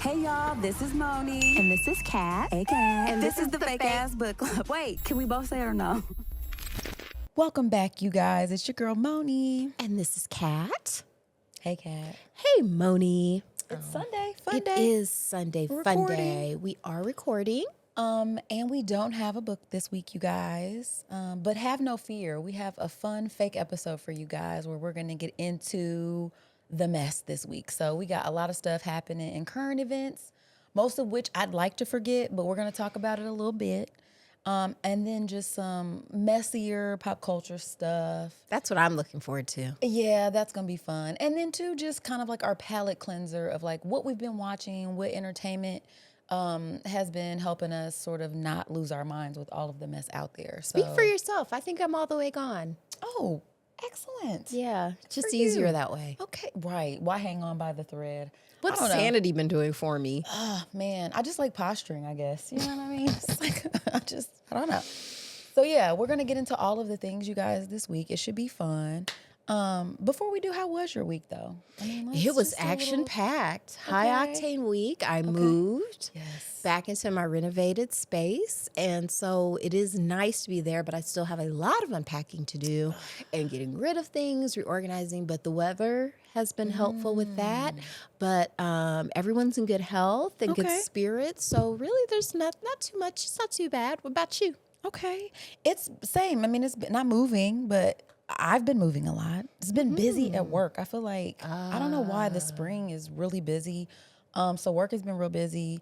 Hey y'all, this is Moni. And this is Kat. Hey Kat. And this is the Fake Ass Book Club. Wait, can we both say it or no? Welcome back, you guys. It's your girl, Moni. And this is Kat. Hey, Kat. Hey, Moni. It's Sunday. Fun It day. is Sunday. We're Fun recording. day. We are recording. And we don't have a book this week, you guys. But have no fear. We have a fun fake episode for you guys where we're going to get into the mess this week. So we got a lot of stuff happening in current events, most of which I'd like to forget, but we're going to talk about it a little bit. And then just some messier pop culture stuff. That's what I'm looking forward to. Yeah, that's going to be fun. And then too, just kind of like our palate cleanser of like what we've been watching, what entertainment has been helping us sort of not lose our minds with all of the mess out there. So, Speak for yourself. I think I'm all the way gone. Oh, excellent. Yeah, just For easier you. that way. Okay, right. Why hang on by the thread? What's I don't know. sanity been doing for me? Oh, man, I just like posturing, I guess. You know what I mean? It's like, I don't know. So yeah, we're going to get into all of the things, you guys, this week. It should be fun. Before we do, how was your week, though? I mean, let's It was just do a little- action-packed, high-octane week. I moved Yes. back into my renovated space, and so it is nice to be there, but I still have a lot of unpacking to do and getting rid of things, reorganizing, but the weather has been helpful with that. But everyone's in good health and good Okay. spirits, so really there's not too much. It's not too bad. What about you? Okay. It's same. I mean, it's been not moving, but I've been moving a lot. It's been busy at work. I feel like, I don't know why the spring is really busy. So work has been real busy.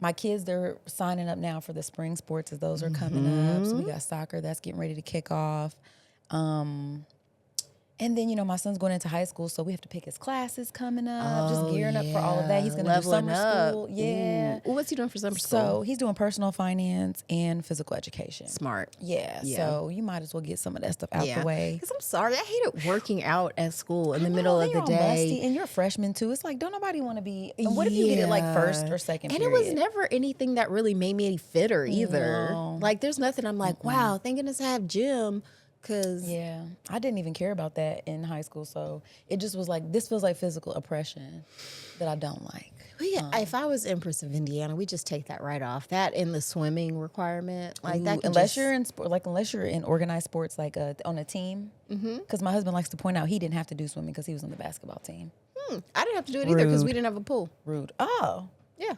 My kids, they're signing up now for the spring sports as those are coming up. So we got soccer that's getting ready to kick off. And then, you know, my son's going into high school, so we have to pick his classes coming up, just gearing up for all of that. He's going to do Leveling summer up. school. Yeah. Ooh, what's he doing for summer So school? he's doing personal finance and physical education. Smart. Yeah, Yeah. so you might as well get some of that stuff out the way. Because I'm sorry, I hated working out at school in the I know, middle of then the you're all day. musty, and you're a freshman too. It's like, don't nobody want to be. And what if you get it like first or second And period? it was never anything that really made me any fitter either. No. Like, there's nothing I'm like, wow, thank goodness I have gym. Because Yeah, I didn't even care about that in high school. So it just was like, this feels like physical oppression that I don't like. if I was Empress of Indiana, we just take that right off. That and the swimming requirement. Like that can Unless just, you're in sport, like unless you're in organized sports, like on a team. Because my husband likes to point out he didn't have to do swimming because he was on the basketball team. I didn't have to do it either because we Rude. didn't have a pool. Rude. Oh, Yeah.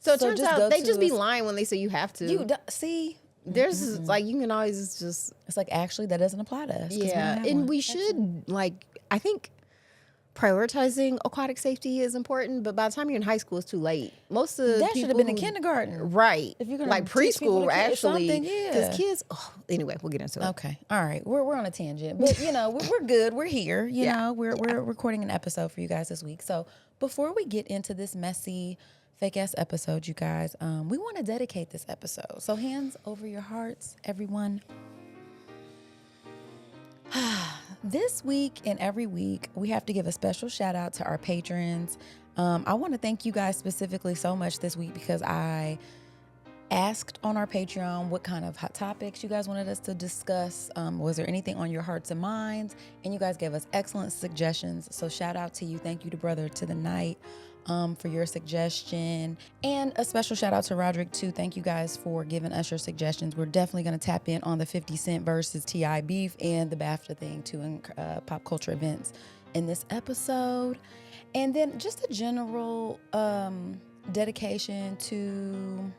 So it So turns just go out they to just be a- lying when they say you have to. see, There's like, you can always just it's like actually that doesn't apply to us. 'cause we don't yeah, have and one. we should I think prioritizing aquatic safety is important, but by the time you're in high school, it's too late. Most of the That should have been in who- kindergarten. right? If you're gonna like teach people preschool, to keep actually, something, yeah. because kids. Anyway, we'll get into it. Okay. All right. We're on a tangent, but you know, we're good. We're here. You Yeah. know, we're recording an episode for you guys this week. So before we get into this messy fake ass episode, you guys, we want to dedicate this episode. So hands over your hearts, everyone. This week and every week, we have to give a special shout out to our patrons. I want to thank you guys specifically so much this week because I asked on our Patreon what kind of hot topics you guys wanted us to discuss. Was there anything on your hearts and minds? And you guys gave us excellent suggestions. So shout out to you. Thank you to Brother to the Night for your suggestion. And a special shout out to Roderick too. Thank you guys for giving us your suggestions. We're definitely going to tap in on the 50 Cent versus T.I. beef and the BAFTA thing too in pop culture events in this episode. And then just a general dedication to...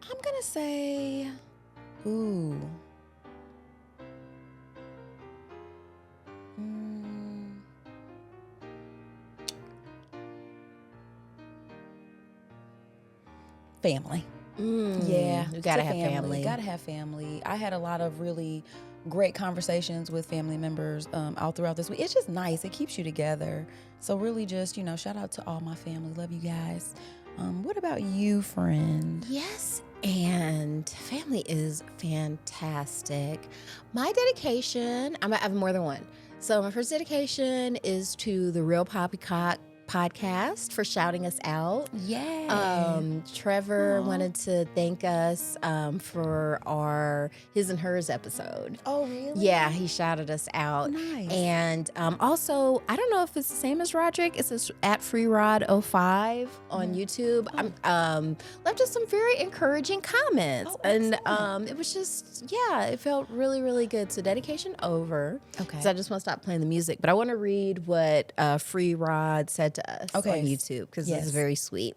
I'm going to say, family. Yeah. you gotta to have family. Gotta have family. I had a lot of really great conversations with family members all throughout this week. It's just nice. It keeps you together. So really just, you know, shout out to all my family. Love you guys. What about you, friend? Yes, and family is fantastic. My dedication, I have more than one. So my first dedication is to the Real Poppycock podcast for shouting us out. Yeah. Trevor wanted to thank us for our His and Hers episode. Oh, really? Yeah, he shouted us out. Nice. And also, I don't know if it's the same as Roderick. It's at FreeRod05 on YouTube. Left us some very encouraging comments. And it was just, it felt really, really good. So dedication over. Okay. So I just want to stop playing the music. But I want to read what Free Rod said to us on YouTube because this is very sweet.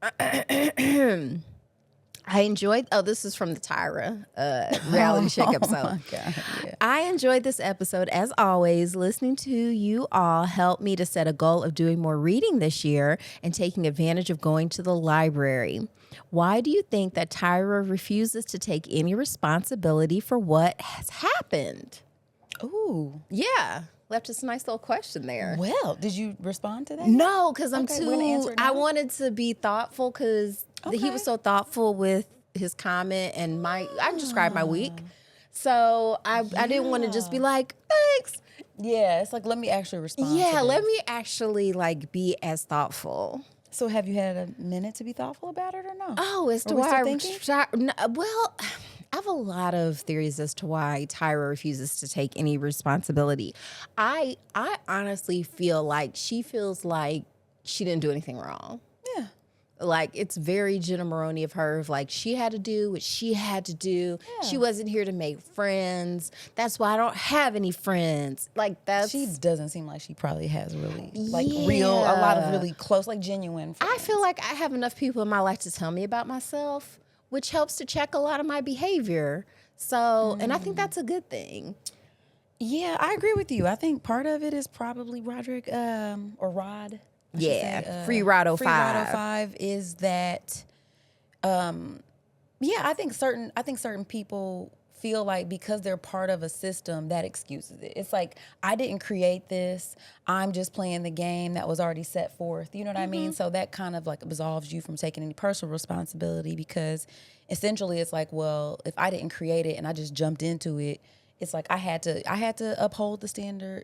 I enjoyed, this is from the Tyra reality check episode. Oh my God, yeah. I enjoyed this episode. As always, listening to you all helped me to set a goal of doing more reading this year and taking advantage of going to the library. Why do you think that Tyra refuses to take any responsibility for what has happened? Ooh. Yeah. Left us a nice little question there. Well, did you respond to that? No, because we're gonna answer it I now? wanted to be thoughtful because he was so thoughtful with his comment and I described my week. So I didn't want to just be like, thanks. Yeah, it's like, let me actually respond. Yeah, to let this. me actually be as thoughtful. So have you had a minute to be thoughtful about it or no? Oh, as to Are we why still thinking? Well, I have a lot of theories as to why Tyra refuses to take any responsibility. I honestly feel like she feels like she didn't do anything wrong. Yeah. Like, it's very Jenna Maroney of her, of like, she had to do what she had to do. Yeah. She wasn't here to make friends. That's why I don't have any friends. Like, that's... She doesn't seem like she probably has really, a lot of really close, genuine friends. I feel like I have enough people in my life to tell me about myself, which helps to check a lot of my behavior. So, and I think that's a good thing. Yeah, I agree with you. I think part of it is probably Roderick, or Rod. I should say, Free Rod 05. Free Rod 05 is that, I think certain people feel like because they're part of a system, that excuses it. It's like, I didn't create this. I'm just playing the game that was already set forth. You know what I mean? So that kind of absolves you from taking any personal responsibility because essentially it's like, well, if I didn't create it and I just jumped into it, it's like I had to uphold the standard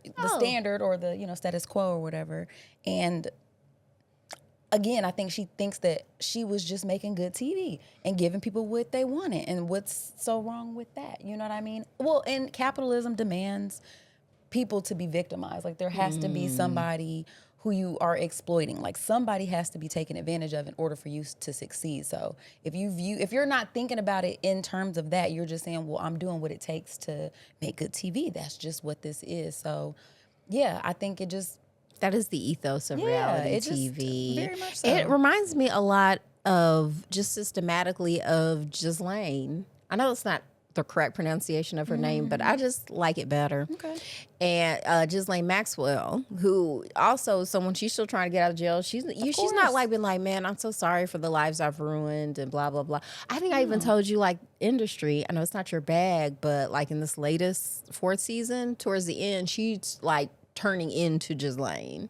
or the status quo or whatever. And again, I think she thinks that she was just making good TV and giving people what they wanted. And what's so wrong with that? You know what I mean? Well, and capitalism demands people to be victimized. Like there has to be somebody who you are exploiting. Like somebody has to be taken advantage of in order for you to succeed. So if you're not thinking about it in terms of that, you're just saying, well, I'm doing what it takes to make good TV. That's just what this is. So yeah, I think it just... That is the ethos of reality TV. Very much so. It reminds me a lot of just systematically of Ghislaine. I know it's not the correct pronunciation of her name, but I just like it better. Okay. And Ghislaine Maxwell, who also is someone, she's still trying to get out of jail. She's not been like, man, I'm so sorry for the lives I've ruined and blah, blah, blah. I think I even told you industry, I know it's not your bag, but in this latest 4th season, towards the end, she's turning into Jasmine.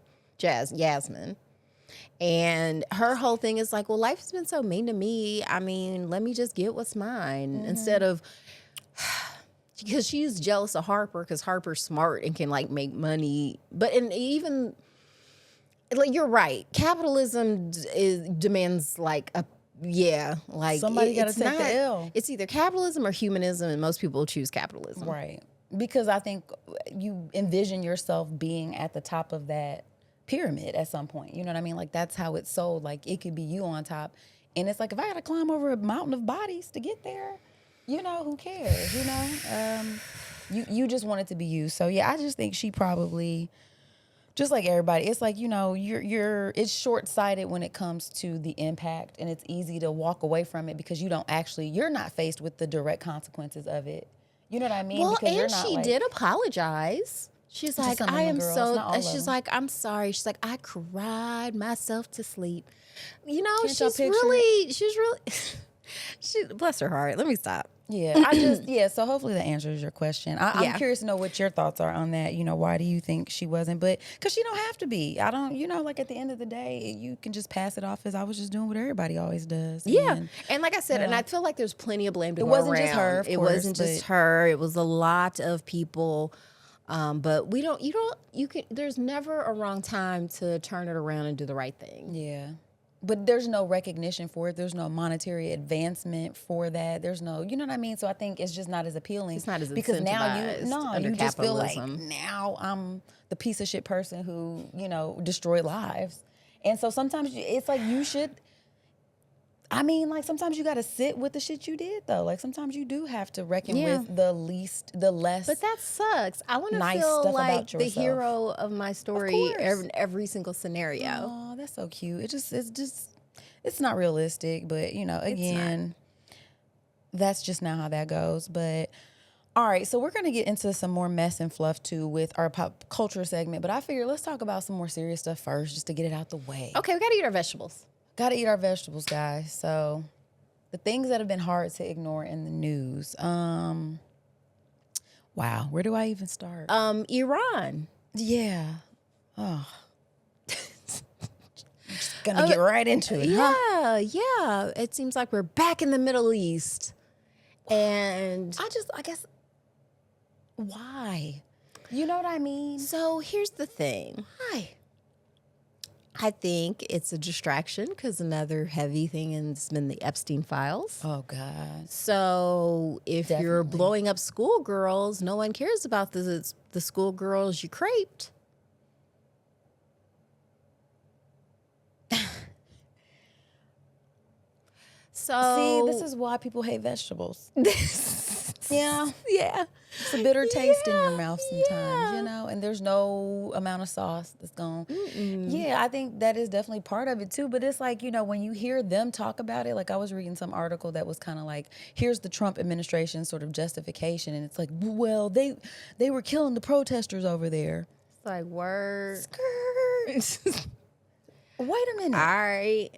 And her whole thing is well, life has been so mean to me. I mean, let me just get what's mine instead of, because she's jealous of Harper because Harper's smart and can make money. But even you're right, capitalism demands somebody got to take the L. It's either capitalism or humanism, and most people choose capitalism. Right. Because I think you envision yourself being at the top of that pyramid at some point. You know what I mean? That's how it's sold. It could be you on top. And it's if I got to climb over a mountain of bodies to get there, who cares? You just want it to be you. So yeah, I just think she probably, just like everybody, it's it's short-sighted when it comes to the impact, and it's easy to walk away from it because you're not faced with the direct consequences of it. You know what I mean? Well, because and she did apologize. She's like, some I of am them girls, so, not all of she's them. like, I'm sorry. She's like, I cried myself to sleep. Can't y'all She's picture really, she, bless her heart. Let me stop. Yeah, so hopefully that answers your question. I'm curious to know what your thoughts are on that. Why do you think she wasn't? But because she don't have to be. I don't, at the end of the day, you can just pass it off as I was just doing what everybody always does. Yeah. And like I said, and I feel like there's plenty of blame to go around. It wasn't just her, of It course, wasn't just her. It was a lot of people But there's never a wrong time to turn it around and do the right thing. Yeah. But there's no recognition for it. There's no monetary advancement for that. There's no, you know what I mean? So I think it's just not as appealing. It's not as because now under you just feel like capitalism. now I'm the piece of shit person who, destroyed lives. And so sometimes it's like you should, sometimes you got to sit with the shit you did though. Like sometimes you do have to reckon with the less. But that sucks. I want to nice feel stuff like about the yourself. hero of my story every single scenario. Oh, that's so cute. It's not realistic, but again, that's just not how that goes. But all right, so we're gonna get into some more mess and fluff too with our pop culture segment. But I figured let's talk about some more serious stuff first, just to get it out the way. Okay, we gotta eat our vegetables. Gotta eat our vegetables, guys. So the things that have been hard to ignore in the news. Wow, where do I even start? Iran. Yeah. Oh. Just gonna get right into it. Yeah. It seems like we're back in the Middle East. And I guess, why? You know what I mean? So here's the thing. Why? I think it's a distraction because another heavy thing has been the Epstein files. Oh, God. So if you're blowing up schoolgirls, no one cares about the schoolgirls you craped. So see, this is why people hate vegetables. Yeah. It's a bitter taste in your mouth sometimes, and there's no amount of sauce that's gone. Yeah, I think that is definitely part of it too. But it's like, when you hear them talk about it, like I was reading some article that was kind of like, here's the Trump administration sort of justification. And it's like, well, they were killing the protesters over there. It's like, word. Skirt. Wait a minute. All right.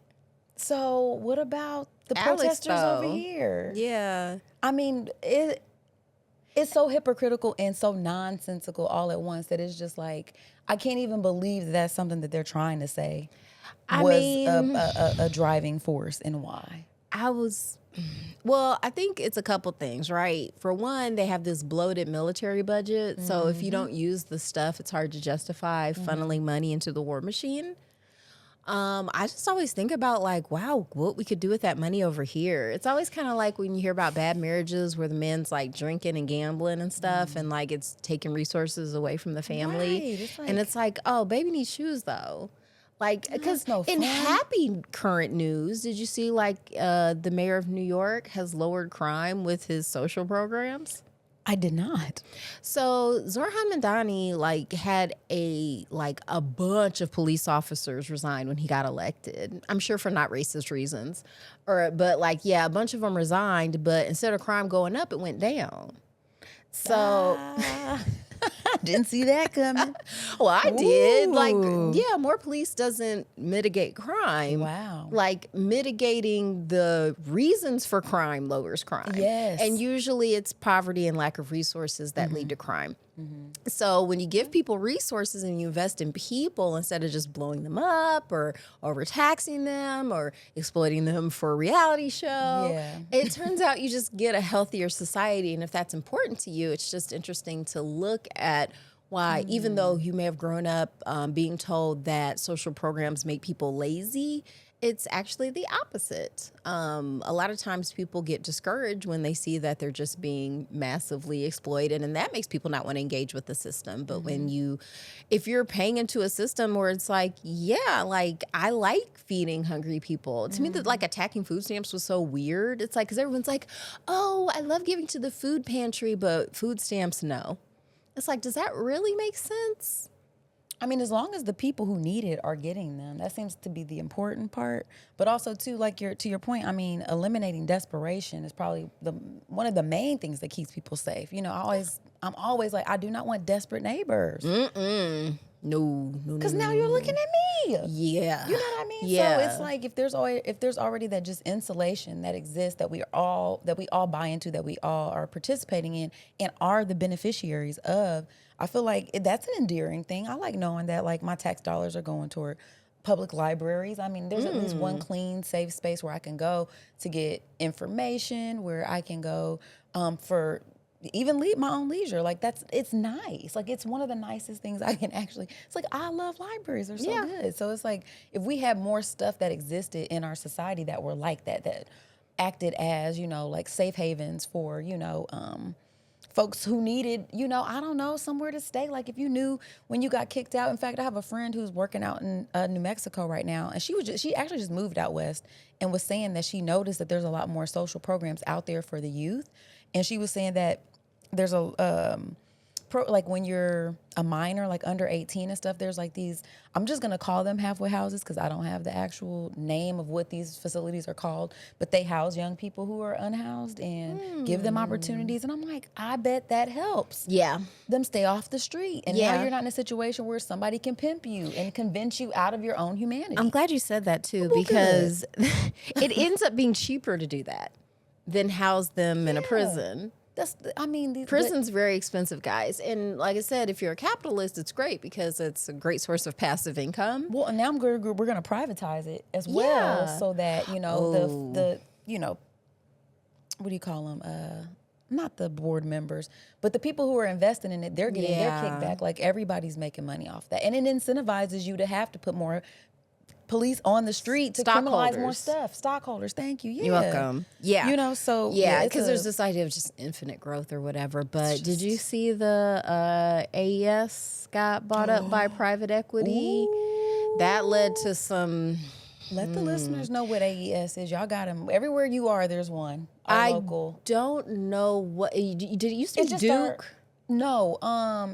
So what about the Alex, protesters over though. here? Yeah. I mean, it's so hypocritical and so nonsensical all at once that it's just like, I can't even believe that's something that they're trying to say a driving force, and why. I think it's a couple things, right? For one, they have this bloated military budget. So if you don't use the stuff, it's hard to justify funneling money into the war machine. I just always think about like, wow, what we could do with that money over here. It's always kind of like when you hear about bad marriages where the men's like drinking and gambling and stuff, and like it's taking resources away from the family. Right. And it's like, oh, baby needs shoes though. Like, because in fun. happy current news, did you see like the mayor of New York has lowered crime with his social programs? I did not. So Zoran Mamdani had a bunch of police officers resign when he got elected. I'm sure for not racist reasons, but a bunch of them resigned. But instead of crime going up, it went down. So I didn't see that coming. Well, I did. Ooh. More police doesn't mitigate crime. Wow. Like mitigating the reasons for crime lowers crime. Yes. And usually it's poverty and lack of resources that lead to crime. So when you give people resources and you invest in people instead of just blowing them up or overtaxing them or exploiting them for a reality show, it turns out you just get a healthier society. And if that's important to you, it's just interesting to look at why, even though you may have grown up being told that social programs make people lazy, it's actually the opposite. A lot of times people get discouraged when they see that they're just being massively exploited, and that makes people not want to engage with the system. But if you're paying into a system where it's like, I like feeding hungry people. To me, that attacking food stamps was so weird. It's like, because everyone's like, oh, I love giving to the food pantry, but food stamps, no. It's like, does that really make sense? I mean, as long as the people who need it are getting them, that seems to be the important part. But also, too, to your point, I mean, eliminating desperation is probably one of the main things that keeps people safe. I'm always like, I do not want desperate neighbors. No. Because now you're looking at me. Yeah. You know what I mean? Yeah. So it's like if there's already that just insulation that exists that we all buy into, that we all are participating in and are the beneficiaries of, I feel like that's an endearing thing. I like knowing that like my tax dollars are going toward public libraries. I mean, there's at least one clean, safe space where I can go to get information, where I can go for even lead my own leisure. Like it's nice. Like it's one of the nicest things I can actually, it's like, I love libraries. They're so good. So it's like, if we had more stuff that existed in our society that were like that acted as, like safe havens for, folks who needed, I don't know, somewhere to stay. Like if you knew when you got kicked out. In fact, I have a friend who's working out in New Mexico right now, and she actually just moved out west and was saying that she noticed that there's a lot more social programs out there for the youth. And she was saying that there's like when you're a minor, like under 18 and stuff, there's like these, I'm just going to call them halfway houses because I don't have the actual name of what these facilities are called, but they house young people who are unhoused and give them opportunities. And I'm like, I bet that helps. Yeah. Them stay off the street. And now you're not in a situation where somebody can pimp you and convince you out of your own humanity. I'm glad you said that too, because it ends up being cheaper to do that than house them in a prison. Prison's very expensive, guys. And like I said, if you're a capitalist, it's great because it's a great source of passive income. Well, and now we're going to privatize it as well, so that, the what do you call them? Not the board members, but the people who are investing in it, they're getting their kickback. Like everybody's making money off that. And it incentivizes you to have to put more police on the street to criminalize more stuff. Stockholders, thank you. Yeah. You're welcome. Yeah. So because there's this idea of just infinite growth or whatever. But did you see the AES got bought up by private equity? Ooh. That led to some. Let the listeners know what AES is. Y'all got them everywhere you are. There's one. Local. Don't know what. Did it used to be Duke? No,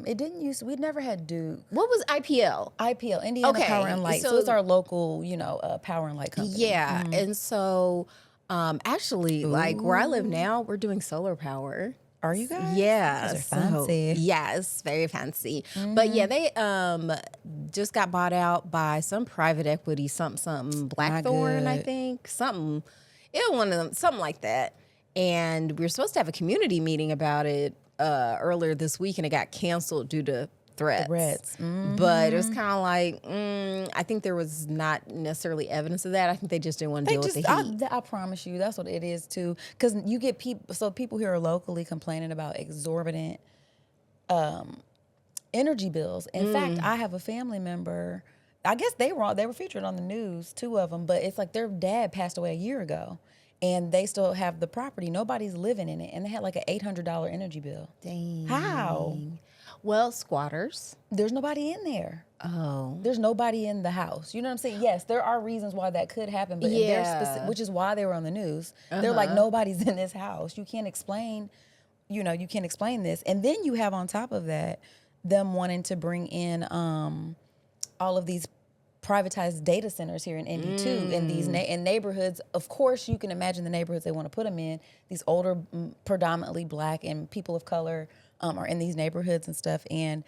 it didn't use. We'd never had Duke. What was IPL? IPL, Indiana Power and Light. So it's our local, power and light company. Yeah, and so actually, like where I live now, we're doing solar power. Are you guys? Yeah, those are fancy. Yes, very fancy. But yeah, they just got bought out by some private equity, something Blackthorn, I think, something. It was one of them, something like that. And we were supposed to have a community meeting about it earlier this week, and it got canceled due to threats. But it was kind of like, I think there was not necessarily evidence of that. I think they just didn't want to deal with the heat. I promise you, that's what it is too. Because you get people here are locally complaining about exorbitant energy bills. In fact, I have a family member. I guess they were featured on the news, 2 of them, but it's like their dad passed away a year ago. And they still have the property. Nobody's living in it. And they had like an $800 energy bill. Dang. How? Well, squatters. There's nobody in there. Oh. There's nobody in the house. You know what I'm saying? Yes, there are reasons why that could happen, but which is why they were on the news. They're like, nobody's in this house. You can't explain, you can't explain this. And then you have on top of that, them wanting to bring in all of these privatized data centers here in Indy too, in these in neighborhoods. Of course, you can imagine the neighborhoods they want to put them in. These older, predominantly Black and people of color are in these neighborhoods and stuff, and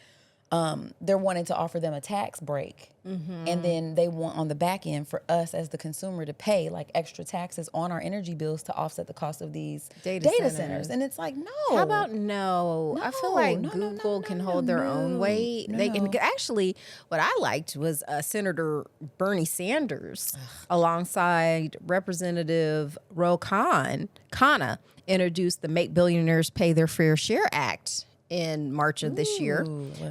they're wanting to offer them a tax break, and then they want on the back end for us as the consumer to pay like extra taxes on our energy bills to offset the cost of these data centers. And it's like, no. How about no? I feel like Google can hold their own weight. They can actually. What I liked was Senator Bernie Sanders alongside Representative Ro Khanna introduced the Make Billionaires Pay Their Fair Share Act in March of this year,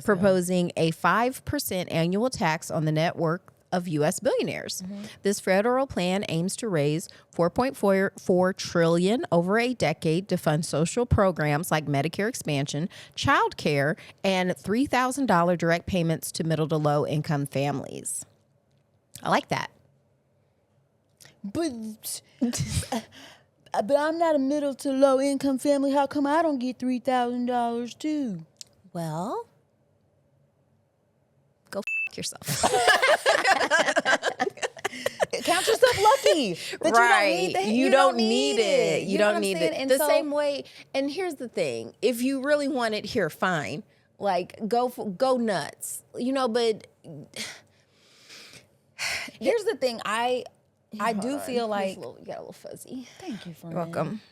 proposing a 5% annual tax on the net worth of U.S. billionaires. This federal plan aims to raise $4.4 trillion over a decade to fund social programs like Medicare expansion, child care, and $3,000 direct payments to middle to low income families. I like that. But I'm not a middle to low income family. How come I don't get $3,000 too? Well, go yourself. Count yourself lucky. Right. You don't need it. You don't need it. And the same way. And here's the thing. If you really want it here, fine. Like, go nuts. But here's the thing. I do feel like you got a little fuzzy. Thank you, friend. You're welcome.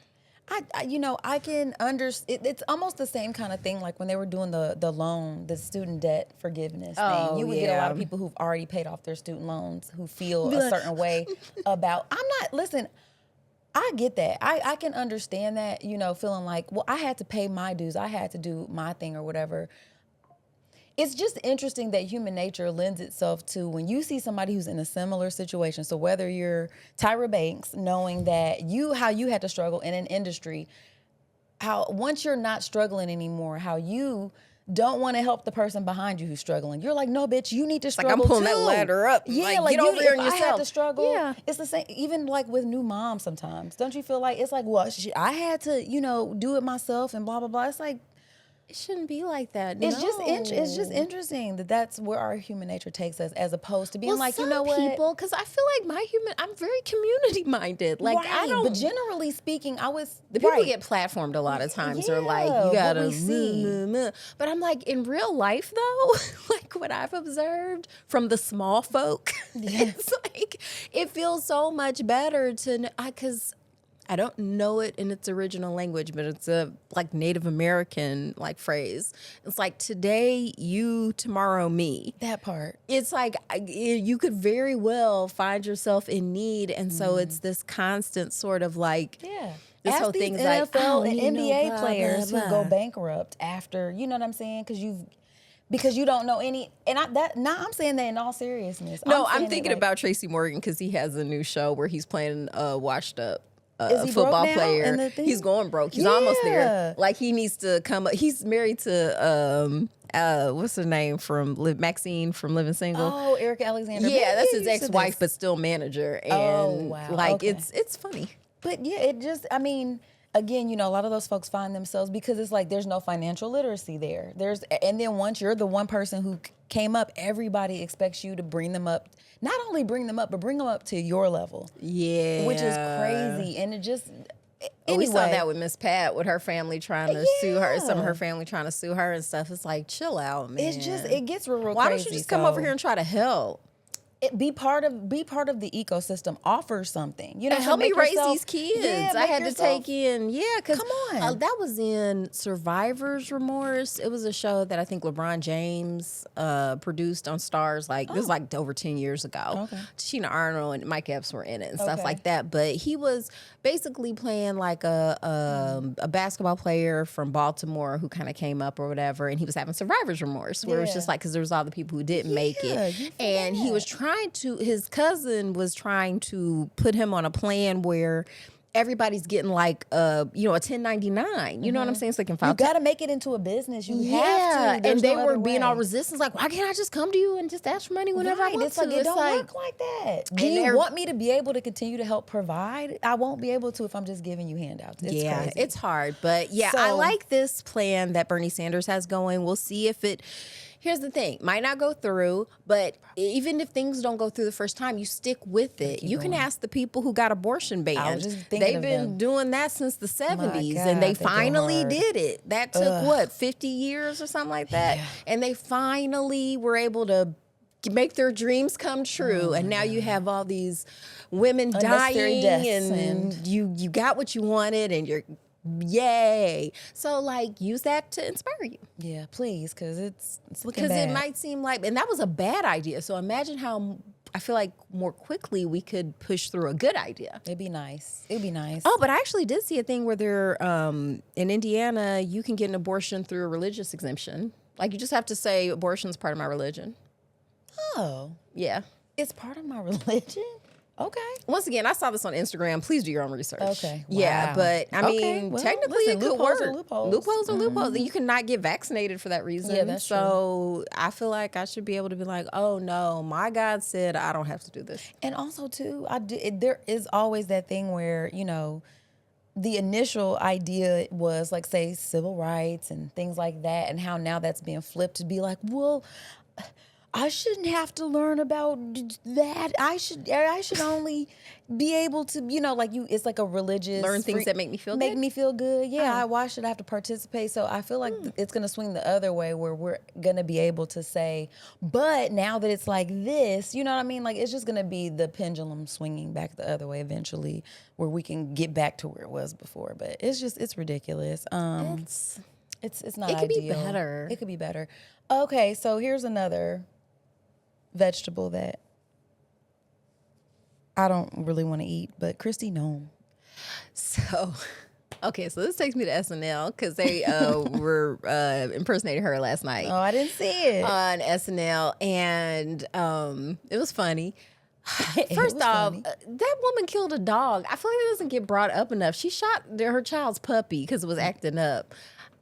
I can understand. It's almost the same kind of thing like when they were doing the student debt forgiveness thing. You would get a lot of people who've already paid off their student loans who feel a certain way about. Listen, I get that. I can understand that, feeling like, well, I had to pay my dues. I had to do my thing or whatever. It's just interesting that human nature lends itself to when you see somebody who's in a similar situation. So whether you're Tyra Banks, knowing that how you had to struggle in an industry, how once you're not struggling anymore, how you don't want to help the person behind you who's struggling. You're like, no, bitch, you need to struggle too. Like I'm pulling that ladder up. Yeah, like get over there and if I yourself. had to struggle. Yeah. It's the same. Even like with new moms sometimes. Don't you feel like it's like, well, I had to, do it myself and blah, blah, blah. It's like, it shouldn't be like that. it's just interesting that's where our human nature takes us, as opposed to being like, some you know what? people, because I feel like I'm very community minded. Like right, I don't. but generally speaking, The people get platformed a lot of times. They're like, you gotta. But I'm like, in real life though, like what I've observed from the small folk, it's like it feels so much better to because. I don't know it in its original language, but it's a like Native American like phrase. It's like today you, tomorrow me. That part. It's like you could very well find yourself in need, and so it's this constant sort of like this whole thing is like NFL and NBA blah, players blah, who blah. go bankrupt after, you know what I'm saying? Because you don't know any, and I'm saying that in all seriousness. No, I'm thinking about Tracy Morgan because he has a new show where he's playing washed up. Is he football broke now player. in the thing? He's going broke. He's almost there. Like he needs to come up. He's married to what's her name from Maxine from Living Single. Oh, Erica Alexander. Yeah, that's Maybe his you said ex-wife, this. but still manager. And like Okay. it's funny. But yeah, it just, I mean, again, a lot of those folks find themselves because it's like there's no financial literacy there. And then once you're the one person who came up, everybody expects you to bring them up. Not only bring them up, but bring them up to your level. Yeah. Which is crazy. And it just, anyway. We saw that with Miss Pat, with her family trying to sue her, some of her family trying to sue her and stuff. It's like, chill out, man. It's just, it gets real crazy. Why don't you just come over here and try to help? Be part of the ecosystem. Offer something. And help me raise these kids. Yeah, I had to take in, because come on. That was in Survivor's Remorse. It was a show that I think LeBron James produced on Stars. Like this was like over 10 years ago. Okay. Sheena Arnold and Mike Epps were in it and stuff Okay. like that. But he was basically playing like a basketball player from Baltimore who kind of came up or whatever, and he was having Survivor's Remorse, where it's just like because there was all the people who didn't make it, and he was his cousin was trying to put him on a plan where everybody's getting like a 1099. You know what I'm saying? So they can file. You got to make it into a business. You have to. There's And they no were other being way. all resistant. Like, why can't I just come to you and just ask for money whenever I want It's to? like, it don't work like that. Do And you they're- want me to be able to continue to help provide? I won't be able to if I'm just giving you handouts. It's crazy. It's hard. But I So- like this plan that Bernie Sanders has going. We'll see if it... Here's the thing, might not go through, but even if things don't go through the first time, you stick with it. You can ask the people who got abortion bans. I was just thinking They've of been them. doing that since the 70s, God, and they they go finally hard. did it. That took, 50 years or something like that? Yeah. And they finally were able to make their dreams come true. And now you have all these women Unnecessary dying, deaths and you got what you wanted, and you're... Yay. So like use that to inspire you. Yeah, please, because it's looking Because bad. it might seem like, and that was a bad idea. So imagine how I feel like more quickly we could push through a good idea. It'd be nice. It'd be nice. Oh, but I actually did see a thing where they're in Indiana, you can get an abortion through a religious exemption. Like you just have to say abortion's part of my religion. Oh, Yeah. it's part of my religion? Okay. Once again, I saw this on Instagram. Please do your own research. Okay. Yeah, Wow. but I Okay, mean, well, technically listen, it could loopholes work. are loopholes. Loopholes are loopholes. You cannot get vaccinated for that reason. Yeah, that's so I feel like I should be able to be like, oh no, my God said I don't have to do this. And also, too, there is always that thing where, the initial idea was like, say, civil rights and things like that, and how now that's being flipped to be like, well, I shouldn't have to learn about that. I should only be able to, it's like a religious Learn things that make me feel make good? me feel good. Yeah, why should I have to participate? So I feel like it's going to swing the other way, where we're going to be able to say, but now that it's like this, you know what I mean? Like it's just going to be the pendulum swinging back the other way eventually, where we can get back to where it was before. But it's ridiculous. It's not It could be ideal. better. It could be better. Okay, so here's another vegetable that I don't really want to eat, but Christy Nome. So, okay, so this takes me to SNL because they were impersonating her last night Oh, I didn't see it. on SNL, and it was funny. It First was off, funny. that woman killed a dog. I feel like it doesn't get brought up enough. She shot her child's puppy because it was acting up.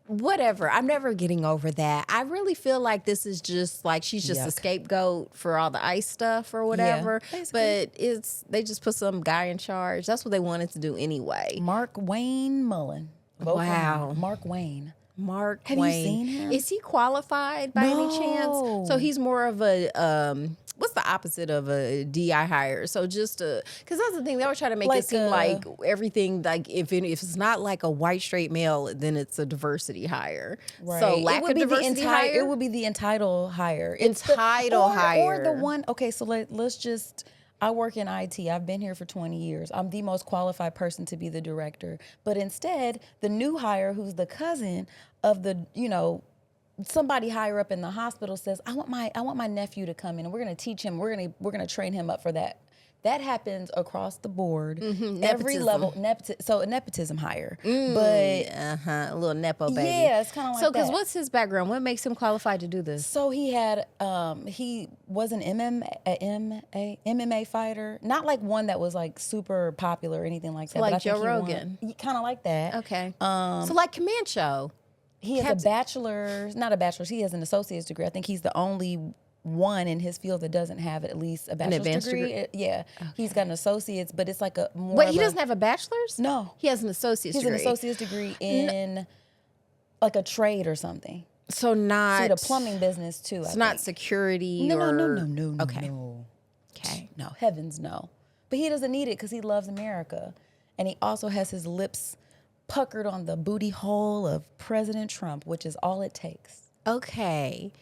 Whatever. I'm never getting over that. I really feel like this is just like she's just a Yuck. scapegoat for all the ICE stuff or whatever. basically. But they just put some guy in charge. That's what they wanted to do anyway. Mark Wayne Mullen. Vote for him. Wow. Mark Wayne. Mark Have you Wayne. seen him? Is he qualified by any chance? So he's more of a what's the opposite of a DI hire? So just because that's the thing, they always try to make it seem like everything, like if it's not like a white straight male, then it's a diversity hire. Right. So lack of diversity hire. It would be the entitled hire. Entitled hire. Or the one. Okay, so let's just. I work in IT. I've been here for 20 years. I'm the most qualified person to be the director. But instead, the new hire, who's the cousin of the, somebody higher up in the hospital says, I want my nephew to come in and we're gonna teach him, we're gonna train him up for that. That happens across the board. Every level, so a nepotism hire. But a little nepo baby. yeah, it's kind of like So, because that. what's his background? What makes him qualified to do this? So he was an MMA fighter, not like one that was like super popular or anything like that. like but I think Joe Rogan? Kind of like that. Okay. So like Comancho. He has a bachelor's, not a bachelor's, he has an associate's degree. I think he's the only one in his field that doesn't have at least a bachelor's advanced degree. Yeah. Okay. He's got an associate's, but it's like a more Wait, he doesn't have a bachelor's? No. He has an associate's He's degree. an associate's degree in like a trade or something. So not... So he had a plumbing business too, It's not security No. Okay. Okay. No, heavens no. But he doesn't need it because he loves America. And he also has his lips puckered on the booty hole of President Trump, which is all it takes. Okay.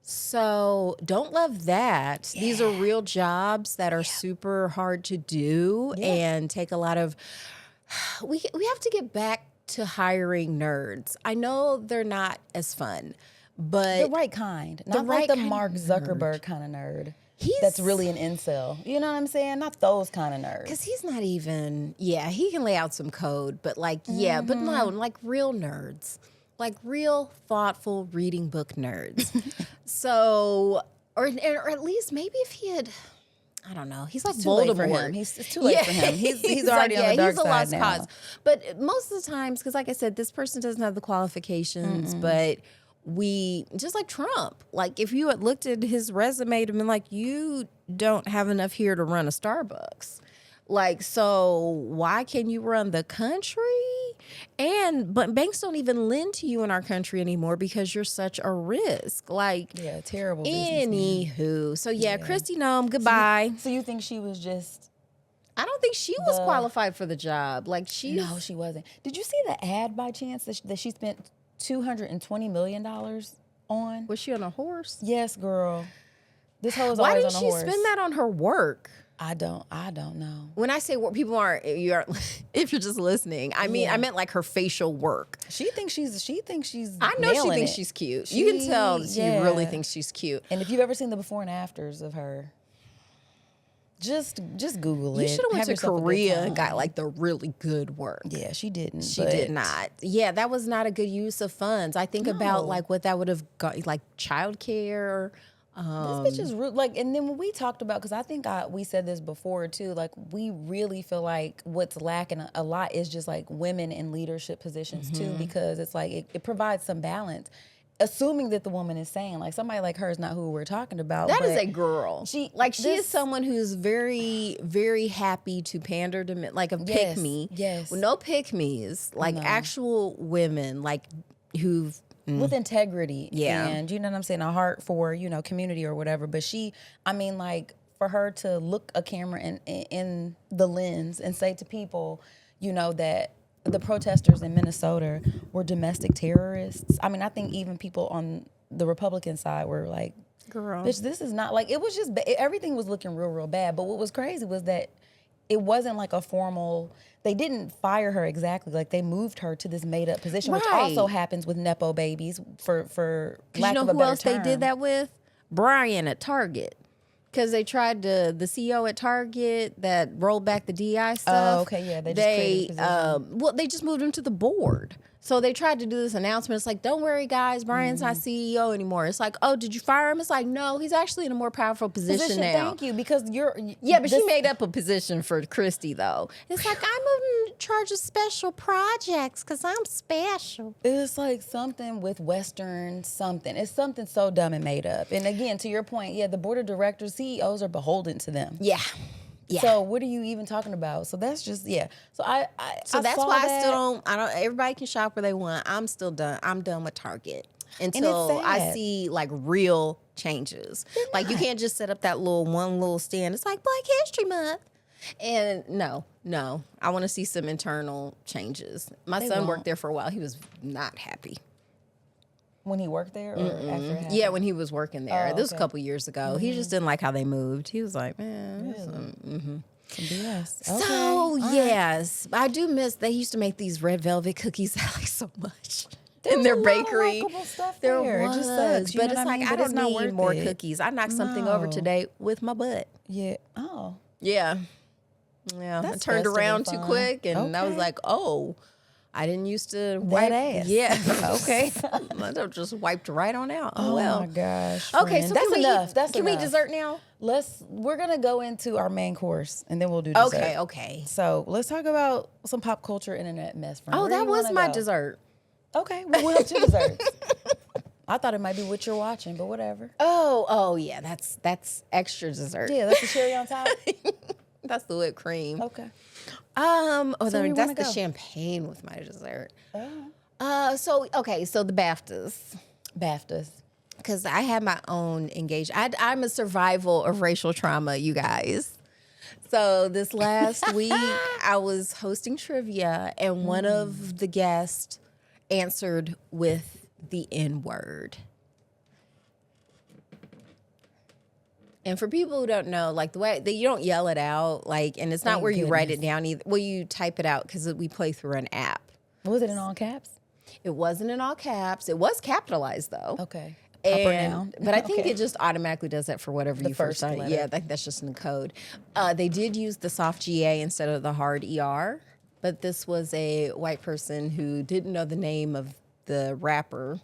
So don't love that. Yeah. These are real jobs that are super hard to do and take a lot of... We have to get back to hiring nerds. I know they're not as fun, but... The right kind. Not like the Mark Zuckerberg kind of nerd. That's really an incel. You know what I'm saying? Not those kind of nerds. Because he's not even... Yeah, he can lay out some code, but like, but no, like real nerds. Like real thoughtful reading book nerds. So, or at least maybe if he had... I don't know. He's like Voldemort. It's too late for him. He's already on the dark he's a side lost now. cause. But most of the times, because like I said, this person doesn't have the qualifications, but we, just like Trump, like if you had looked at his resume and been like, you don't have enough here to run a Starbucks. Like, so why can you run the country? But banks don't even lend to you in our country anymore because you're such a risk. Like, terrible. Anywho, so Kristi Noem, goodbye. So you think she was just? I don't think she was qualified for the job. Like no, she wasn't. Did you see the ad by chance that she spent $220 million on? Was she on a horse? Yes, girl. This hoe is Why always didn't on a horse. she spend that on her work? I don't know. When I say work, people aren't. If you're just listening, I mean, I meant like her facial work. She thinks she's. I know she thinks she's cute. You can tell she really thinks she's cute. And if you've ever seen the before and afters of her, just Google it. You should have went to Korea and got like the really good work. Yeah, she didn't. She did not. Yeah, that was not a good use of funds. I think about like what that would have got, like childcare. This bitch is rude. Like, and then when we talked about, because I think we said this before too, like we really feel like what's lacking a lot is just like women in leadership positions too, because it's like it provides some balance. Assuming that the woman is saying, like, somebody like her is not who we're talking about. That is a girl. She is someone who's very, very happy to pander to men, like a pick-me. Yes. Well, no pick-me's, like actual women, like who've... with integrity, yeah, and you know what I'm saying, a heart for community or whatever. But for her to look a camera in the lens and say to people, that the protesters in Minnesota were domestic terrorists. I mean, I think even people on the Republican side were like, "Girl, bitch, this is not like." It was just everything was looking real, real bad. But what was crazy was that it wasn't like a formal. They didn't fire her exactly. Like they moved her to this made-up position, which also happens with nepo babies. For lack of a better term. They did that with? Brian at Target. because they tried to, the CEO at Target that rolled back the DI stuff. Oh, okay, yeah, they just created a position. Well, they just moved him to the board. So they tried to do this announcement. It's like, don't worry, guys, Brian's not CEO anymore. It's like, oh, did you fire him? It's like, no, he's actually in a more powerful position now. Thank you, because Yeah, but she made up a position for Christy, though. It's like, I'm in charge of special projects because I'm special. It's like something with Western something. It's something so dumb and made up. And again, to your point, yeah, the board of directors, CEOs are beholden to them. Yeah. Yeah. So what are you even talking about? So that's just, yeah. So that's why I still don't, everybody can shop where they want. I'm still done. I'm done with Target until I see like real changes. Like you can't just set up that one little stand. It's like Black History Month. And no, I want to see some internal changes. My son worked there for a while. He was not happy. When he worked there or after it happened? Yeah, when he was working there. Oh, this was a couple years ago. He just didn't like how they moved. He was like, man, Some BS. Okay. So, yes, I do miss, they used to make these red velvet cookies I like so much. In their bakery. Stuff There there. was, It just sucks. but it's like, I don't need more cookies. I knocked something over No. today with my butt. Yeah. Oh. Yeah. I That's turned festive around and too fun. quick, and I was Okay. like, oh, I didn't used to wipe. ass. Yeah. Okay. I just wiped right on out. Oh well. my gosh. Okay, friend. so that's can enough. That's can we enough. dessert now? We're gonna go into our main course and then we'll do dessert. Okay. So let's talk about some pop culture internet mess. Friend. Oh, Where do that you was wanna my go? dessert. Okay, we'll have two desserts. I thought it might be what you're watching, but whatever. Oh yeah, that's extra dessert. Yeah, that's the cherry on top. That's the whipped cream. Okay. So where you that's wanna the go? champagne with my dessert. Oh. So the BAFTAs. BAFTAs. Because I had my own engagement. I'm a survival of racial trauma, you guys. So this last week, I was hosting trivia, and one of the guests answered with the N-word. And for people who don't know, like the way that you don't yell it out, like, and it's not Thank where you write it goodness. down either. Well, you type it out because we play through an app. Was it in all caps? It wasn't in all caps. It was capitalized though. Okay. Proper noun. But I think Okay. it just automatically does that for whatever you first first sign. letter. Yeah, I think that's just in the code. They did use the soft GA instead of the hard ER, but this was a white person who didn't know the name of the rapper,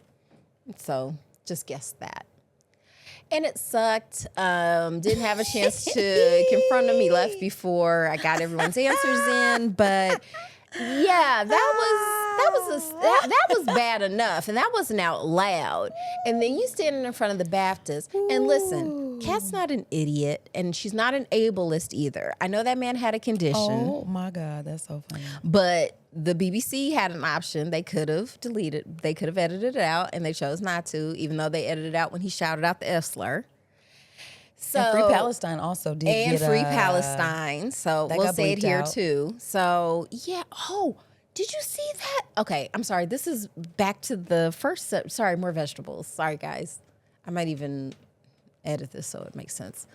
so just guess that. And it sucked. Didn't have a chance to confront him. He left before I got everyone's answers in, but yeah, that was bad enough, and that wasn't out loud. And then you standing in front of the BAFTAs, and listen, Kat's not an idiot, and she's not an ableist either. I know that man had a condition, Oh my God, that's so funny. but the BBC had an option. They could have deleted, they could have edited it out, and they chose not to, even though they edited out when he shouted out the F slur. So, And Free Palestine also did and get Free Palestine. So that we'll got say it bleeped here out. too. So yeah. Oh, did you see that? Okay, I'm sorry. This is back to the first. Sorry, more vegetables. Sorry, guys. I might even edit this so it makes sense.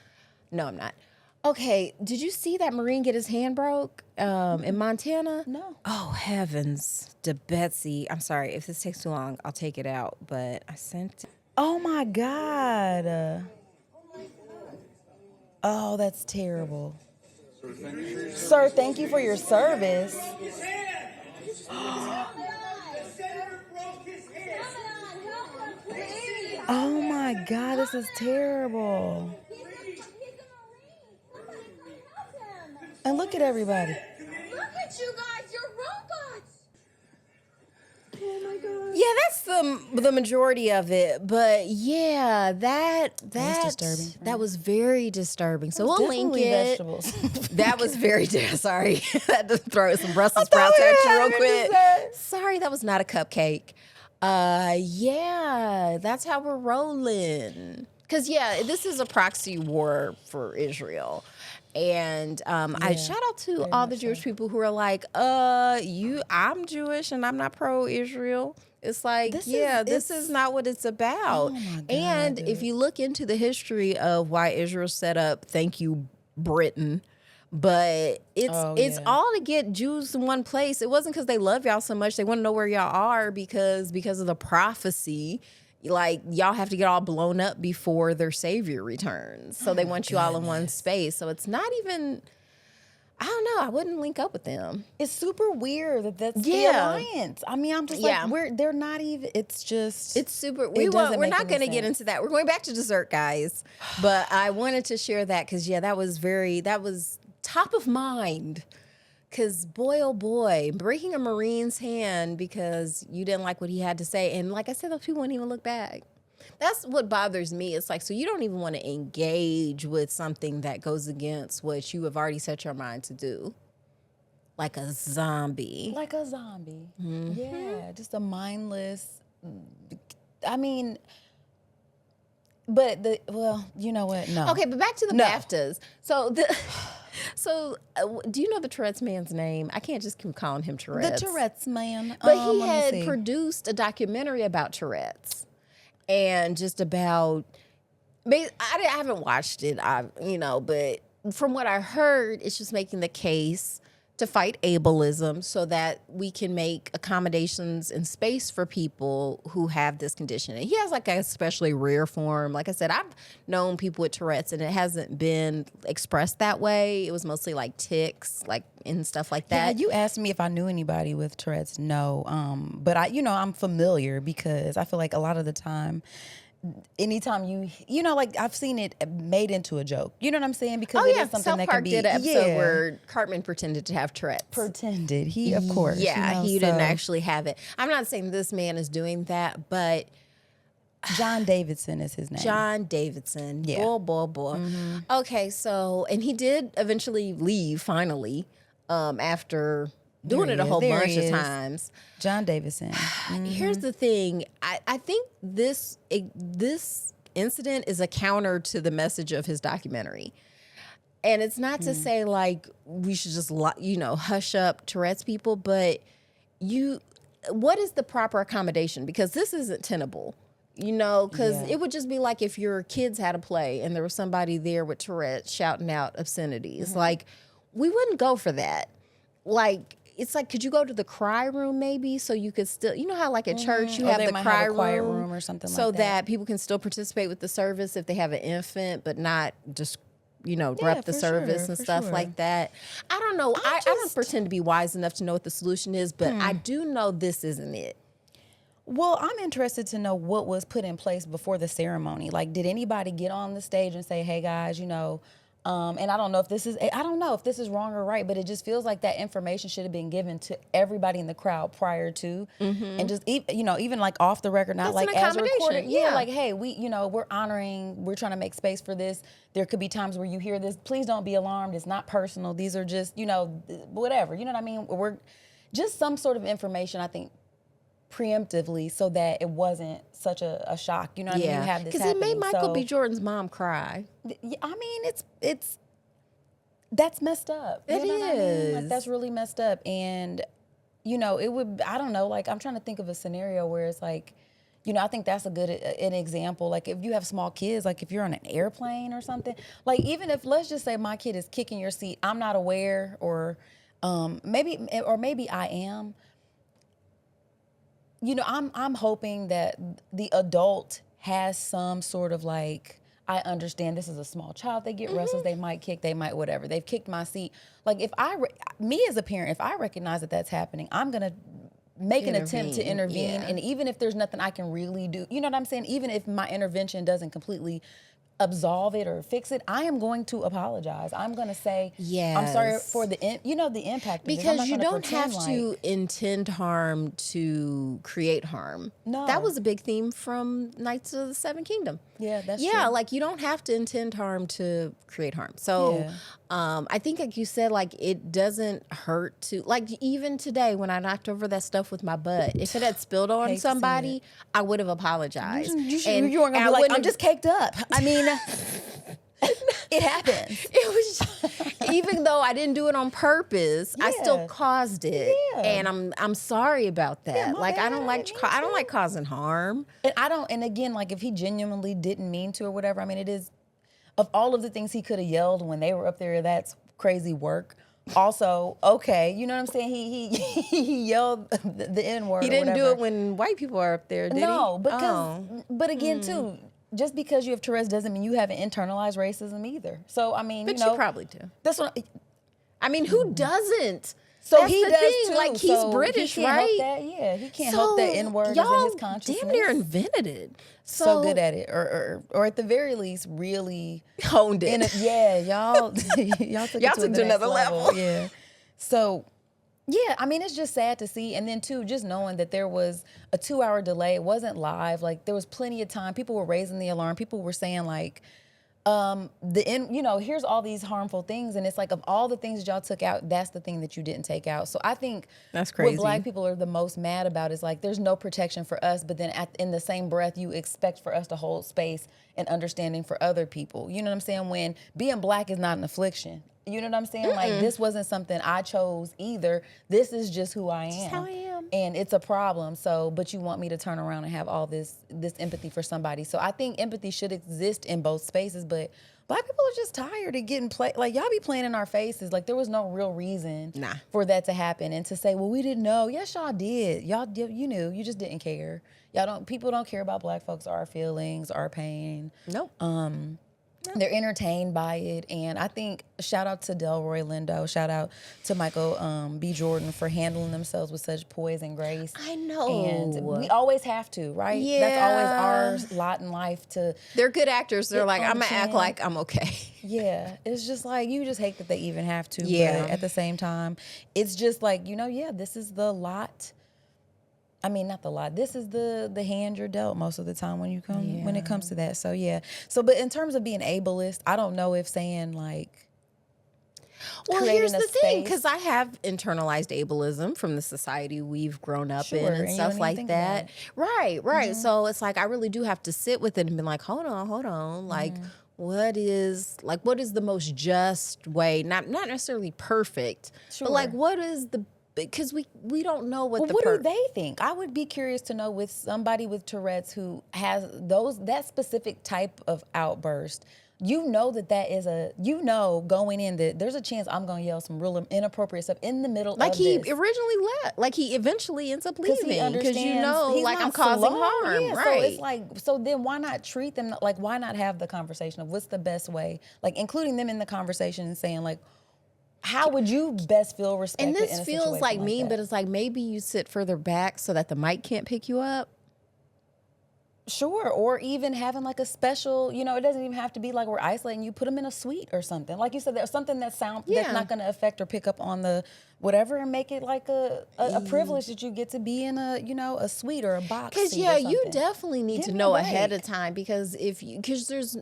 No, I'm not. Okay, did you see that Marine get his hand broke in Montana? No. Oh, heavens to Betsy. I'm sorry. If this takes too long, I'll take it out. But I sent it. Oh my God. Oh, that's terrible. Sir, thank you for your service. Oh my God, this is terrible. And look at everybody. Look at you guys, you're robots. Yeah, that's the majority of it, but yeah, that disturbing. That was very disturbing. So we'll link Definitely it. vegetables. That was very sorry. I had to throw some Brussels sprouts at you real quick. Sorry, that was not a cupcake. Yeah, that's how we're rolling. Cause yeah, this is a proxy war for Israel. And I shout out to all the Jewish people who are like, I'm Jewish and I'm not pro-Israel. It's like, this is not what it's about. Oh my God, and dude. if you look into the history of why Israel set up, thank you, Britain. But it's all to get Jews in one place. It wasn't because they love y'all so much. They want to know where y'all are because of the prophecy like y'all have to get all blown up before their savior returns. So they want you all in one space. So it's not even, I don't know. I wouldn't link up with them. It's super weird that that's the Yeah. alliance. I mean, I'm just Yeah. like, they're not even, it's just. It's super. It doesn't We're make not any going to get sense. into that. We're going back to dessert, guys. But I wanted to share that because that was top of mind. Because boy, oh boy, breaking a Marine's hand because you didn't like what he had to say. And like I said, those people wouldn't even look back. That's what bothers me. It's like, so you don't even want to engage with something that goes against what you have already set your mind to do. Like a zombie. Like a zombie. Mm-hmm. Yeah, just a mindless. I mean, but you know what? No. Okay, but back to the No. BAFTAs. So, do you know the Tourette's man's name? I can't just keep calling him The Tourette's. Tourette's man. But let he me had see. produced a documentary about Tourette's and just about. I haven't watched it, but from what I heard, it's just making the case to fight ableism so that we can make accommodations in space for people who have this condition. And he has like a especially rare form. Like I said, I've known people with Tourette's and it hasn't been expressed that way. It was mostly like tics, like and stuff like Yeah, that. you asked me if I knew anybody with Tourette's. No, but I'm familiar because I feel like a lot of the time, anytime like I've seen it made into a joke. You know what I'm saying? Because it is something South that Park can be. did an episode yeah. where Cartman pretended to have Tourette's. Pretended. He, of course. Yeah, he didn't so actually have it. I'm not saying this man is doing that, but John Davidson is his name. John Davidson. Yeah. Boy. Okay, so, and he did eventually leave finally after doing There it a he is. whole There bunch he of is. times. John Davidson. Here's the thing. I think this incident is a counter to the message of his documentary. And it's not to say like we should just hush up Tourette's people, but what is the proper accommodation? Because this isn't tenable. Because Yeah. it would just be like if your kids had a play and there was somebody there with Tourette's shouting out obscenities. Like, we wouldn't go for that. Like, it's like, could you go to the cry room maybe so you could still, how like at church you Or have they the might cry have a quiet room or something so like that. people can still participate with the service if they have an infant, but not just disrupt the for service sure, and for stuff sure. like that. I don't know. I don't pretend to be wise enough to know what the solution is, but I do know this isn't it. Well, I'm interested to know what was put in place before the ceremony. Like, did anybody get on the stage and say, "Hey, guys, and I don't know if this is wrong or right, but it just feels like that information should have been given to everybody in the crowd prior to, and just even like off the record, not That's like an as a recorded. accommodation, Yeah, yeah. like hey, we're trying to make space for this. There could be times where you hear this. Please don't be alarmed. It's not personal. These are just whatever. You know what I mean? We're just some sort of information. I think. Preemptively, so that it wasn't such a shock. You know what I mean? You have this because it made happening, Michael so- B. Jordan's mom cry. I mean, it's that's messed up. It You know what I mean? Like, is. that's really messed up. And it would. I don't know. Like, I'm trying to think of a scenario where it's like, I think that's a good an example. Like, if you have small kids, like if you're on an airplane or something, like even if let's just say my kid is kicking your seat, I'm not aware, or maybe I am. I'm hoping that the adult has some sort of like, I understand this is a small child. They get restless. They might kick. They might whatever. They've kicked my seat. Like me as a parent, if I recognize that that's happening, I'm gonna make an attempt to intervene. Yeah. And even if there's nothing I can really do, you know what I'm saying? Even if my intervention doesn't completely absolve it or fix it, I am going to apologize. I'm going to say, I'm sorry Yes. for the impact of this. I'm Because not you gonna don't have pretend to like- intend harm to create harm. No. That was a big theme from Knights of the Seven Kingdom. Yeah, that's Yeah, true. like you don't have to intend harm to create harm. So Yeah. I think like you said, like it doesn't hurt to, like even today when I knocked over that stuff with my butt, if it had spilled on Hate to see somebody, I would have apologized. You weren't and I gonna be like, wouldn't I'm have- just caked up. I mean, it happens. It was even though I didn't do it on purpose, I still Yeah. caused it, Yeah. and I'm sorry about that. my Like I bad, don't I like didn't mean I don't to. like causing harm. And again, like if he genuinely didn't mean to or whatever, I mean, it is, of all of the things he could have yelled when they were up there, that's crazy work. Also, okay, you know what I'm saying? He yelled the N-word. He or didn't do whatever. it when white people are up there, did he? No, because Oh. but again too, just because you have Tourette's doesn't mean you haven't internalized racism either. So I mean, But you know, you probably do. that's what. I mean, who doesn't? So That's he the does thing. too. Like, he's so British, he can't right? Help that. Yeah, he can't help that N-word is in y'all his consciousness. damn near invented it. So good at it, or at the very least, really honed it. Yeah, y'all took it Y'all to took the to next another level. Yeah. So, yeah, I mean, it's just sad to see. And then, too, just knowing that there was a 2-hour delay. It wasn't live. Like, there was plenty of time. People were raising the alarm. People were saying, like, here's all these harmful things. And it's like, of all the things that y'all took out, that's the thing that you didn't take out. So I think That's crazy. what Black people are the most mad about is, like, there's no protection for us. But then in the same breath, you expect for us to hold space and understanding for other people. You know what I'm saying? When being Black is not an affliction. You know what I'm saying? Like, this wasn't something I chose either. This is just who I am. Just how I am. And it's a problem. So, but you want me to turn around and have all this empathy for somebody. So I think empathy should exist in both spaces, but Black people are just tired of getting like, y'all be playing in our faces. Like, there was no real reason for that to happen. And to say, well, we didn't know. Yes, y'all did. You knew. You just didn't care. People don't care about Black folks or our feelings, our pain. Nope. They're entertained by it. And I think, shout out to Delroy Lindo, shout out to Michael B. Jordan for handling themselves with such poise and grace. I know. And we always have to, right? Yeah. That's always our lot in life to... They're good actors. They're like, I'm going to act chin. like I'm okay. Yeah. It's just like, you just hate that they even have to. Yeah. But at the same time, it's just like, this is the lot. I mean, not the lot. This is the hand you're dealt most of the time when it comes to that. So yeah. So, but in terms of being ableist, I don't know if saying like. Well, here's the thing, because I have internalized ableism from the society we've grown up in and stuff like that. Right. Mm-hmm. So it's like I really do have to sit with it and be like, hold on, like. What is the most just way? Not necessarily perfect, but like what is the, because we don't know what the. What do they think? I would be curious to know with somebody with Tourette's who has that specific type of outburst. That is going in that there's a chance I'm going to yell some real inappropriate stuff in the middle like of he this. originally left. Like he eventually ends up leaving because he's like not I'm causing harm, yeah, right? So it's like, so then why not treat them like, why not have the conversation of what's the best way, like including them in the conversation and saying like, how would you best feel respected? And this in a feels situation like mean, that? but it's like maybe you sit further back so that the mic can't pick you up. Sure, or even having like a special, it doesn't even have to be like we're isolating you. Put them in a suite or something. Like you said, there's something that's not going to affect or pick up on the whatever, and make it like a privilege that you get to be in a suite or a box. Because you definitely need to know ahead of time, because there's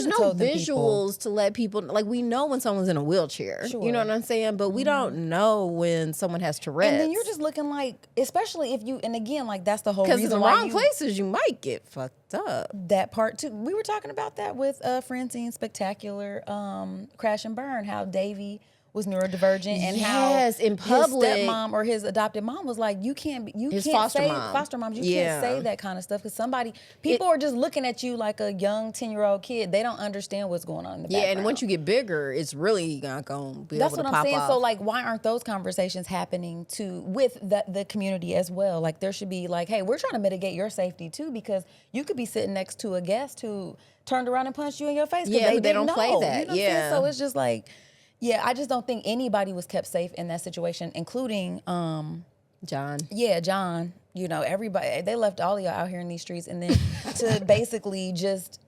no visuals to let people, like, we know when someone's in a wheelchair. Sure. You know what I'm saying? But we don't know when someone has Tourette's. And then you're just looking like, especially if you, and again, like that's the whole reason because in the wrong places you might get fucked up. That part too. We were talking about that with Francine Spectacular, Crash and Burn, how Davey was neurodivergent, and how in public his stepmom or his adopted mom was like, you can't foster say mom. Foster moms, you can't say that kind of stuff, because people are just looking at you like a young 10-year-old kid. They don't understand what's going on in the background. And once you get bigger, it's really not gonna be That's able to what pop I'm saying. off. So like, why aren't those conversations happening with the community as well? Like, there should be like, hey, we're trying to mitigate your safety too, because you could be sitting next to a guest who turned around and punched you in your face because they don't play that. You know what I'm saying? So it's just like, yeah, I just don't think anybody was kept safe in that situation, including John. Yeah, John. Everybody, they left all of y'all out here in these streets, and then to basically just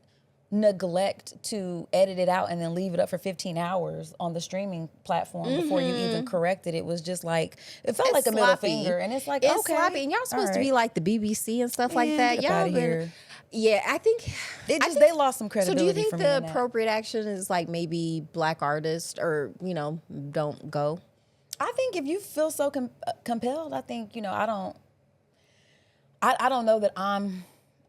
neglect to edit it out and then leave it up for 15 hours on the streaming platform before you even corrected it was just like, it felt like a middle finger. And it's like, it's okay. sloppy. And y'all supposed to be like the BBC and stuff like that. Y'all been, I think they lost some credibility. So do you think the appropriate action is like maybe Black artists or, don't go? I think if you feel so compelled, I think, I don't know that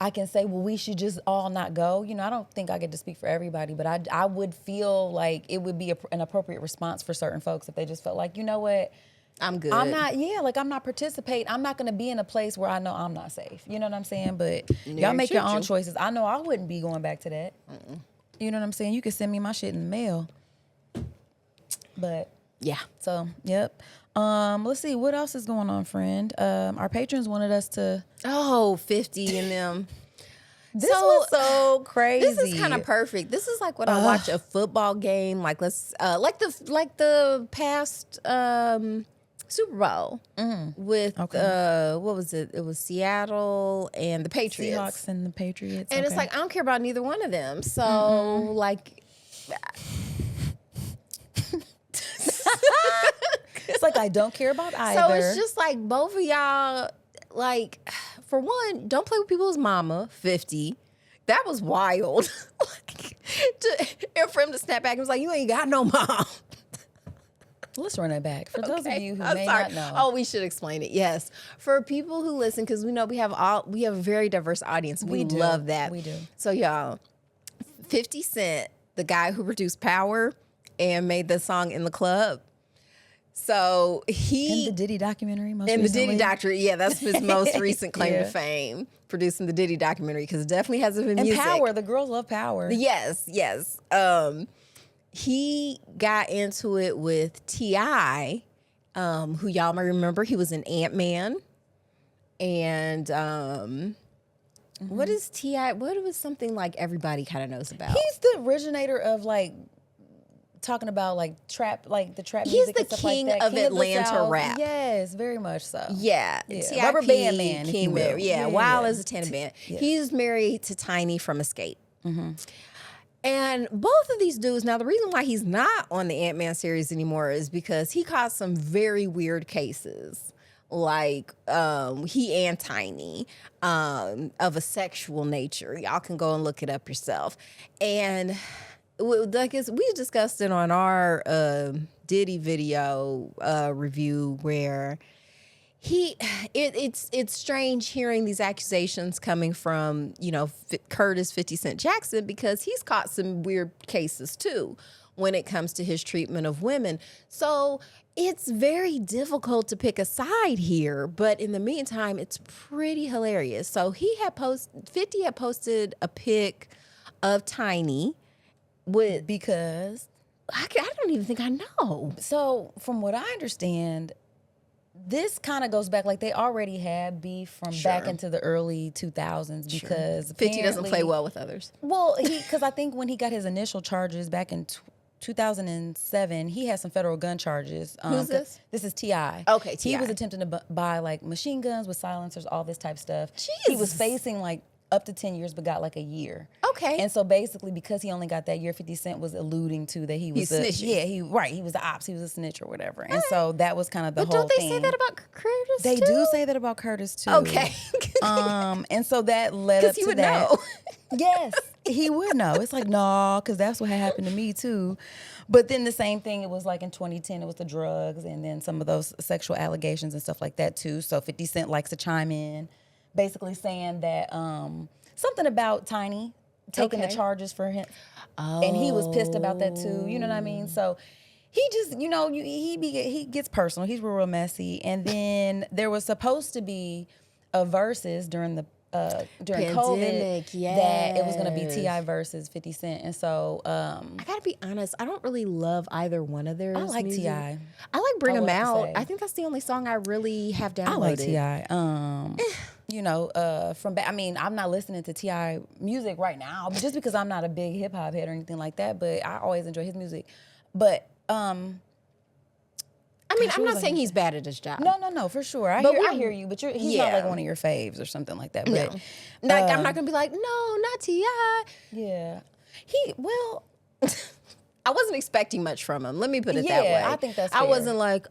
I can say, well, we should just all not go. I don't think I get to speak for everybody, but I would feel like it would be an appropriate response for certain folks if they just felt like, you know what? I'm good. I'm not participating. I'm not going to be in a place where I know I'm not safe. You know what I'm saying? But y'all make your own choices. I know I wouldn't be going back to that. You know what I'm saying? You can send me my shit in the mail. But Yeah. So, yep. Let's see what else is going on, friend. Our patrons wanted us to. Oh, 50 in them. This was so crazy. This is kind of perfect. This is like when I watch a football game, like like the past Super Bowl with what was it? It was Seattle and the Patriots. Seahawks and the Patriots. And it's like I don't care about neither one of them. So like it's like I don't care about either. So it's just like both of y'all, like, for one, don't play with people's mama, 50. That was wild. And for him to snap back and was like, you ain't got no mom. Let's run it back. For those of you who may sorry. not know. Oh, we should explain it. Yes. For people who listen, because we know we have a very diverse audience. We do. love that. We do. So y'all, 50 Cent, the guy who produced Power and made the song In the Club. So in the Diddy documentary, most in recently. the Diddy documentary, yeah, that's his most recent claim to fame, producing the Diddy documentary, because it definitely hasn't been music. And Power, the girls love Power. Yes. He got into it with T.I., who y'all might remember. He was in Ant-Man. And what is T.I.? What was something like everybody kind of knows about? He's the originator of like talking about like trap, like the trap music. He's and the stuff king like that. of King Atlanta South. rap. Yes, very much so. Yeah. Yeah. Rubber Band Man, if you will. Yeah, Wild as a Tandem Band. Yeah. He's married to Tiny from Escape. And both of these dudes, now the reason why he's not on the Ant-Man series anymore is because he caught some very weird cases. Like he and Tiny of a sexual nature. Y'all can go and look it up yourself. And like we discussed it on our Diddy video review where it's strange hearing these accusations coming from, Curtis 50 Cent Jackson, because he's caught some weird cases too when it comes to his treatment of women. So it's very difficult to pick a side here, but in the meantime, it's pretty hilarious. So 50 had posted a pic of Tiny with, Because I don't even think I know. so from what I understand, this kind of goes back, like they already had beef from back into the early 2000s because 50 doesn't play well with others. Well, because I think when he got his initial charges back in 2007, he had some federal gun charges. Who's this? This is T.I. Okay, He T.I. was attempting to buy like machine guns with silencers, all this type stuff. He was facing like up to 10 years, but got like a year. Okay. And so basically, because he only got that year, 50 Cent was alluding to that he was He's snitching. Yeah, he was the ops. He was a snitch or whatever. And so that was kind of the But whole don't they thing. say that about Curtis They too? do say that about Curtis too. Okay. And so that led up Because he to would that. know. Yes, he would know. It's like, no, because that's what had happened to me too. But then the same thing, it was like in 2010, it was the drugs and then some of those sexual allegations and stuff like that too. So 50 Cent likes to chime in, basically saying that something about Tiny taking the charges for him. And he was pissed about that too. You know what I mean? So he just, he gets personal. He's real messy. And then there was supposed to be a versus during during Pandemic, COVID that it was going to be yes. T.I. versus 50 Cent. And so I gotta be honest, I don't really love either one of theirs. I like music. T.I. I like Bring I 'Em would have to Out. say. I think that's the only song I really have downloaded. I like T.I. I'm not listening to T.I. music right now, but just because I'm not a big hip hop head or anything like that, but I always enjoy his music. But I'm not saying he's bad at his job. no, for sure. I hear you, but he's not like one of your faves or something like that. But I'm not gonna be like, no, not T.I. yeah, I wasn't expecting much from him. Let me put it that way. I think that's I fair. wasn't like,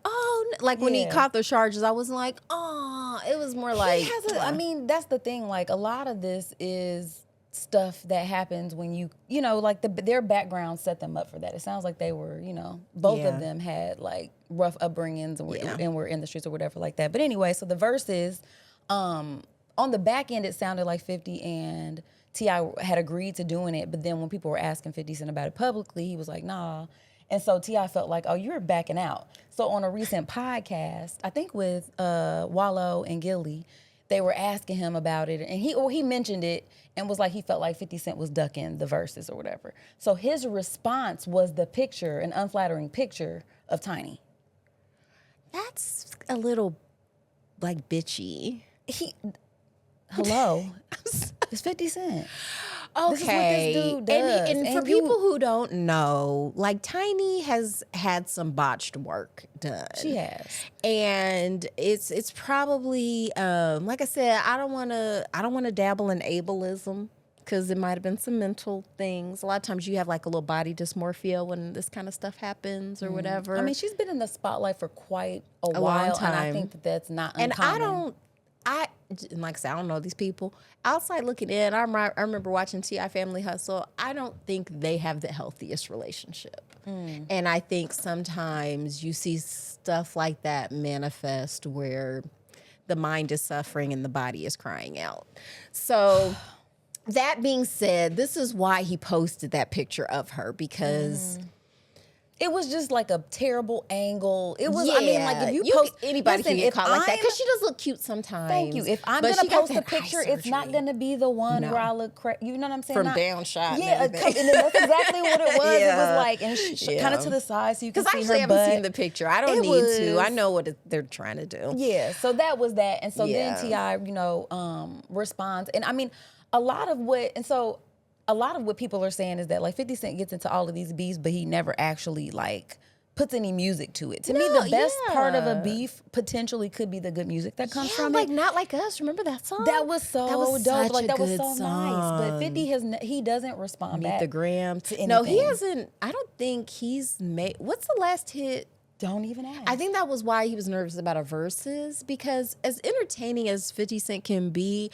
when he Yeah. caught those charges, I wasn't like, oh. It was more like, that's the thing. Like a lot of this is stuff that happens when their background set them up for that. It sounds like they were, both of them had like rough upbringings and were in the streets or whatever like that. But anyway, so the verses, on the back end, it sounded like 50 and T.I. had agreed to doing it. But then when people were asking 50 Cent about it publicly, he was like, nah. And so T.I. felt like, oh, you're backing out. So on a recent podcast, I think with Wallow and Gilly, they were asking him about it, and he mentioned it and was like he felt like 50 Cent was ducking the verses or whatever. So his response was the picture, an unflattering picture of Tiny. That's a little like bitchy. Hello, it's 50 Cent. Okay. This is what this dude does. And for people who don't know, like Tiny has had some botched work done. She has. And it's probably like I said, I don't want to dabble in ableism because it might have been some mental things. A lot of times you have like a little body dysmorphia when this kind of stuff happens or whatever. I mean, she's been in the spotlight for quite a while, long time. and I think that that's not uncommon. And like I said, I don't know these people. Outside looking in, I remember watching T.I. Family Hustle. I don't think they have the healthiest relationship. And I think sometimes you see stuff like that manifest where the mind is suffering and the body is crying out. So that being said, this is why he posted that picture of her, because it was just like a terrible angle. It was, I mean, like if you post, anybody can get caught like that because she does look cute sometimes. Thank you. If I'm but gonna she got post a that eye picture, it's not surgery. gonna be the one No. where I look you know what I'm saying? From Not- down shot. Yeah, and and everything. then that's exactly what it was. Yeah. It was like, and kind of to the side so you can Because see I her actually haven't butt. seen the picture. I don't It need to. was- I know what they're trying to do. Yeah, so that was that. And so Yeah. then T.I., responds. And I mean, a lot of what people are saying is that like 50 Cent gets into all of these beefs, but he never actually like puts any music to it. To me, No, the best part of a yeah. beef potentially could be the good music that comes from like it. Not Like Us. Remember that song? That was so was dope. such Like a that was good so nice. But song. 50 he doesn't respond Meet back the Gram. to No, he anything. hasn't. I don't think he's made. What's the last hit? Don't even ask. I think that was why he was nervous about a verses, because as entertaining as 50 Cent can be,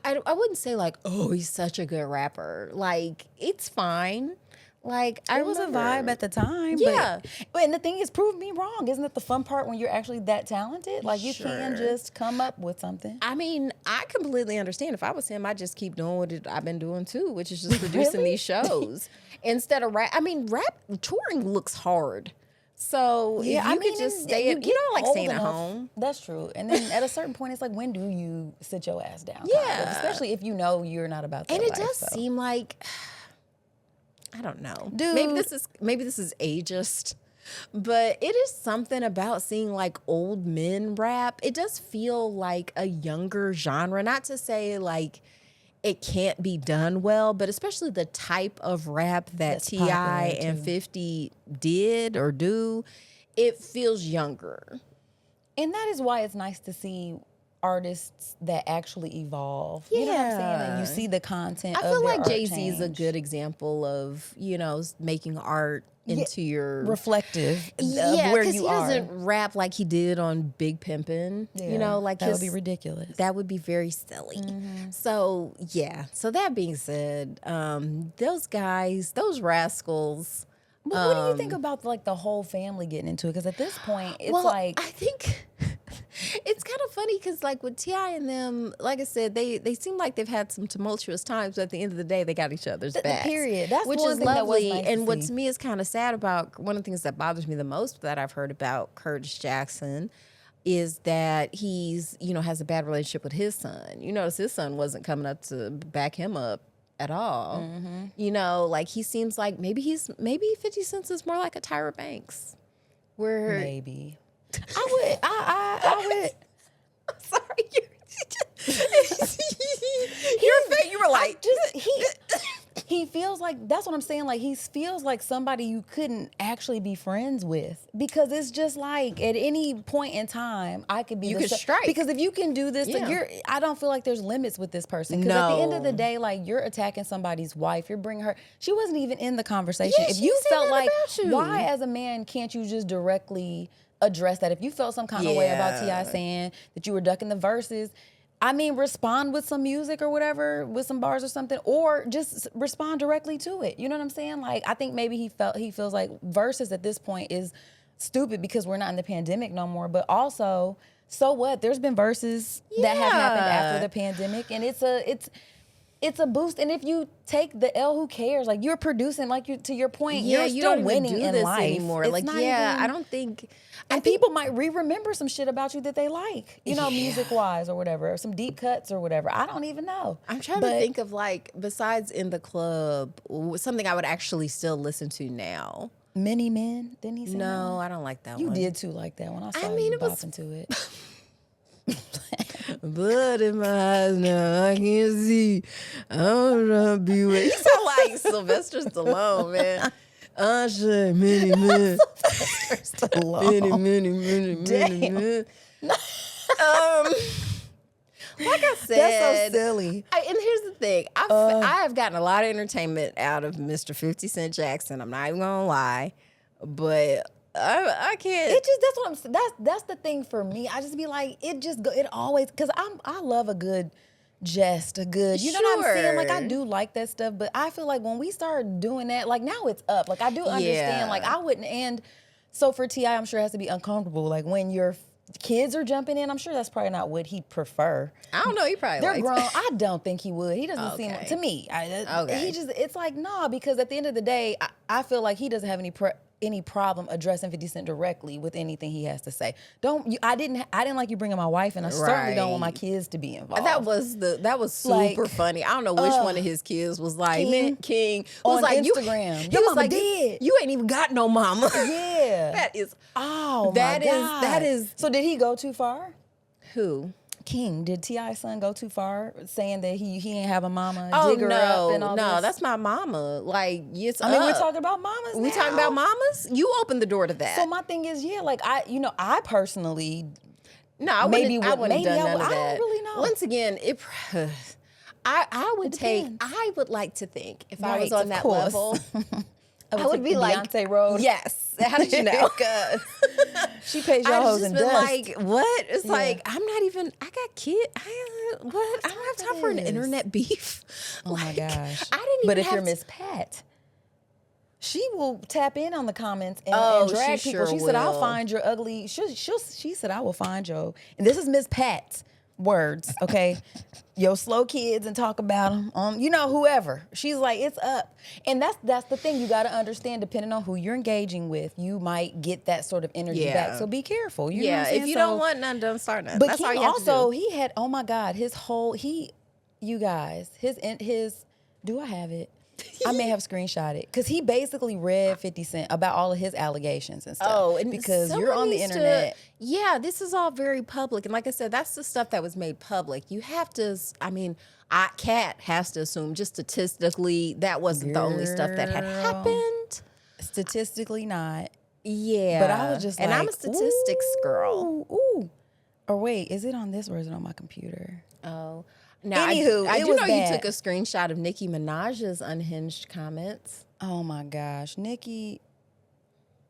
I wouldn't say like, oh, he's such a good rapper. Like, it's fine. Like, I it was a remember- vibe at the time. Yeah. But and the thing is, prove me wrong. Isn't it the fun part when you're actually that talented? Like you can Sure. just come up with something. I mean, I completely understand. If I was him, I'd just keep doing what I've been doing too, which is just producing Really? these shows instead of rap. I mean, rap touring looks hard. So if you could just and stay at, you get don't like old staying at enough. home. That's true. And then at a certain point, it's like, when do you sit your ass down? kind of? Yeah. Especially if you know you're not about that And it life, does so. seem like, I don't know. Dude. Maybe this is ageist, but it is something about seeing like old men rap. It does feel like a younger genre. Not to say like it can't be done well, but especially the type of rap that That's T.I. popular, and too. 50 did or do, it feels younger. And that is why it's nice to see artists that actually evolve. You know what I'm saying? And you Yeah. see the content I of feel their like art Jay-Z is a change. good example of, making art into your reflective of yeah, where because you he are. doesn't rap like he did on Big Pimpin'. Like that would be ridiculous. That would be very silly. So yeah. So that being said, those guys, those rascals. But what do you think about like the whole family getting into it? Because at this point, it's Well, like I think it's kind of funny because like with T.I. and them, like I said, they seem like they've had some tumultuous times, but at the end of the day, they got each other's backs. period. That's which one is thing that was lovely. nice to And what see. to me is kind of sad about one of the things that bothers me the most that I've heard about Curtis Jackson is that he's has a bad relationship with his son. You notice his son wasn't coming up to back him up at all. Like he seems like maybe 50 Cent is more like a Tyra Banks, where maybe. I would. I'm sorry, you were like He feels like, that's what I'm saying. Like he feels like somebody you couldn't actually be friends with, because it's just like at any point in time I could be. You could strike. Because if you can do this, like Yeah. I don't feel like there's limits with this person. Because at the end of the No. day, like you're attacking somebody's wife, you're bringing her. She wasn't even in the conversation. Yeah, if she you said felt nothing like, about you. why as a man can't you just directly address that? If you felt some kind of way about Yeah. T.I. saying that you were ducking the verses, I mean, respond with some music or whatever, with some bars or something, or just respond directly to it. You know what I'm saying? Like, I think maybe he feels like verses at this point is stupid because we're not in the pandemic no more. But also, so what? There's been verses that have happened after the pandemic, and it's a boost. And if you take the L, who cares? Like you're producing, like to your point, yeah, you're you still don't even winning do in this life anymore. It's Like not I even- don't think. And people might remember some shit about you that they like, music wise or whatever, or some deep cuts or whatever. I don't even know. I'm trying to think of like, besides In the Club, something I would actually still listen to now. Many Men? Didn't he say No, that? I don't like that You one. did too like that one. I saw mean, you it was- bopping to it. Blood in my eyes now, I can't see. I don't wanna be with. You sound like Sylvester Stallone, man. I say many men, many men. Like I said, That's so silly. And here's the thing: I have gotten a lot of entertainment out of Mr. 50 Cent Jackson. I'm not even gonna lie, but I can't. It just that's what I'm saying. That's the thing for me. I just be like, it always because I love a good jest, a good, you know what I'm saying? Like I Sure. do like that stuff, but I feel like when we start doing that, like now it's up. Like I do understand. Yeah. Like I wouldn't, and so for T.I., I'm sure it has to be uncomfortable. Like when your kids are jumping in, I'm sure that's probably not what he'd prefer. I don't know. He probably They're likes grown. it. I don't think he would. He doesn't seem Okay. to me. Okay. He just. It's like nah, because at the end of the day, I feel like he doesn't have any problem addressing 50 Cent directly with anything he has to say. I didn't like you bringing my wife, and I certainly don't want my Right. kids to be involved. That was super Like, funny. I don't know which one of his kids was like, man, King on was like, Instagram. He Your was mama like, dead. You ain't even got no mama. Yeah. That is Oh that my is God. that is So did he go too far? who? King, did T.I.'s son go too far saying that he ain't have a mama, Oh dig her up and all no, this? that's my mama. Like it's I mean, we're up. talking about mamas We now. talking about mamas? You opened the door to that. So my thing is, yeah, like I personally, No, I maybe wouldn't. I wouldn't maybe have done I none would- of I don't that. really know. Once again, I would take. depends. I would like to think if I was Right, on of that course. level, I I would take be the like Beyonce road. Yes. How did you know? She pays your I'd hoes just in been dust. like, what? It's Yeah. like I'm not even. I got kids. What? I don't have time for an this? internet beef. Oh my Like, gosh. I didn't even. But if have you're to- Miss Pat, she will tap in on the comments and, Oh, and drag she people. sure She said, "I'll will. find your ugly." She said, "I will find your." And this is Miss Pat's words, okay? Your slow kids and talk about them. Whoever. She's like, it's up, and that's the thing. You got to understand. Depending on who you're engaging with, you might get that sort of energy Yeah. back. So be careful. You know what Yeah, I'm saying? if you So- don't want none, don't start none. But That's all King you have also, to do. he had, oh my God, you guys, his, do I have it? I may have screenshot it because he basically read 50 Cent about all of his allegations and stuff. Oh, and because someone you're on the needs to- internet. yeah, this is all very public, and like I said, that's the stuff that was made public. You have to. I mean, Kat has to assume just statistically that wasn't the only stuff that had Girl. happened. Statistically not. Yeah, But I was just and like, I'm a statistics girl. Ooh. Or wait, is it on this or is it on my computer? Oh, now Anywho, I it do was know bad. you took a screenshot of Nicki Minaj's unhinged comments. Oh my gosh. Nikki,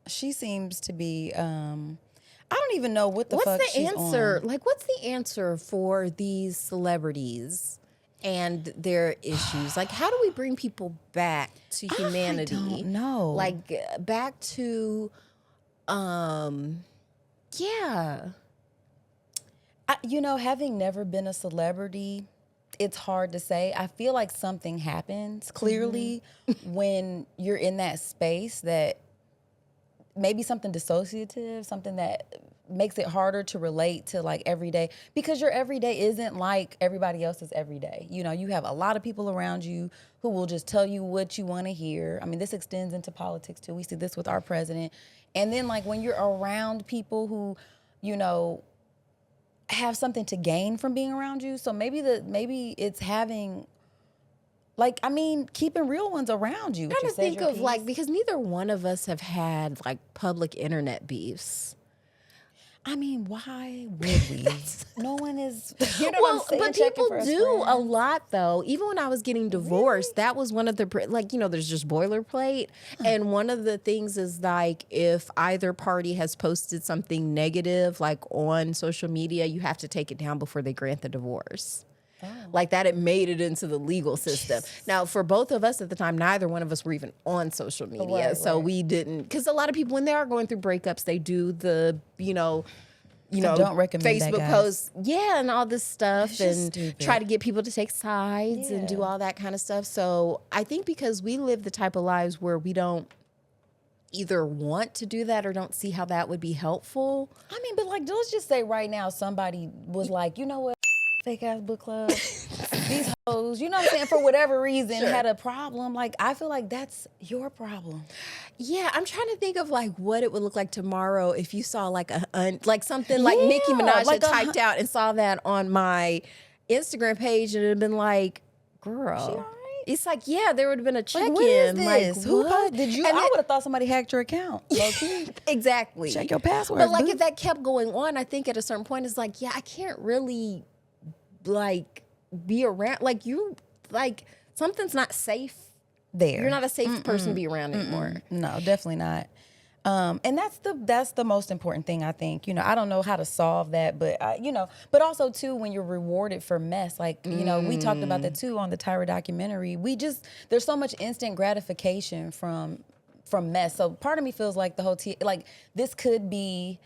she seems to be, I don't even know what the fuck What's the she's answer? on. Like, what's the answer for these celebrities and their issues? Like, how do we bring people back to humanity? I don't know. Like, back to, yeah. Having never been a celebrity, it's hard to say. I feel like something happens clearly when you're in that space that maybe something dissociative, something that makes it harder to relate to like everyday, because your everyday isn't like everybody else's everyday. You have a lot of people around you who will just tell you what you want to hear. I mean, this extends into politics too. We see this with our president. And then like when you're around people who, have something to gain from being around you. So maybe it's having, keeping real ones around you. I'm trying to think of like, because neither one of us have had like public internet beefs. I mean, why would we? No one is. You know Well, what I'm saying? but Checking people for a do a friend. lot though. Even when I was getting divorced, that was one of the there's just boilerplate, and one of the things is like if either party has posted something negative like on social media, you have to take it down before they grant the divorce. Like that, it made it into the legal system. Now, for both of us at the time, neither one of us were even on social media, Right. we didn't. Because a lot of people, when they are going through breakups, they do the don't recommend that, Facebook guys. posts, and all this stuff, It's just and stupid. try to get people to take sides and do Yeah. all that kind of stuff. So I think because we live the type of lives where we don't either want to do that or don't see how that would be helpful. I mean, but like, let's just say right now somebody was like, you know what, fake ass book club, these hoes, you know what I'm saying, for whatever reason had a problem. Like, I feel like that's your problem. Yeah, I'm trying to think of like what it would look like tomorrow if you saw like like something like Nicki Minaj like had typed out and saw that on my Instagram page and it had been like, girl. She all right? It's like, yeah, there would have been a check-in. Like, what is this? Who what? posted? Did you? And I then- would have thought somebody hacked your account. Low-key. Exactly. Check your passwords. But like boo. if that kept going on, I think at a certain point it's like, yeah, I can't really like be around. Like you, like something's not safe. there. You're not a safe person to be around anymore. No, definitely not. And that's the most important thing, I think. You know, I don't know how to solve that, but but also too, when you're rewarded for mess, like, we talked about that too on the Tyra documentary. There's so much instant gratification from mess. So part of me feels like the whole this could be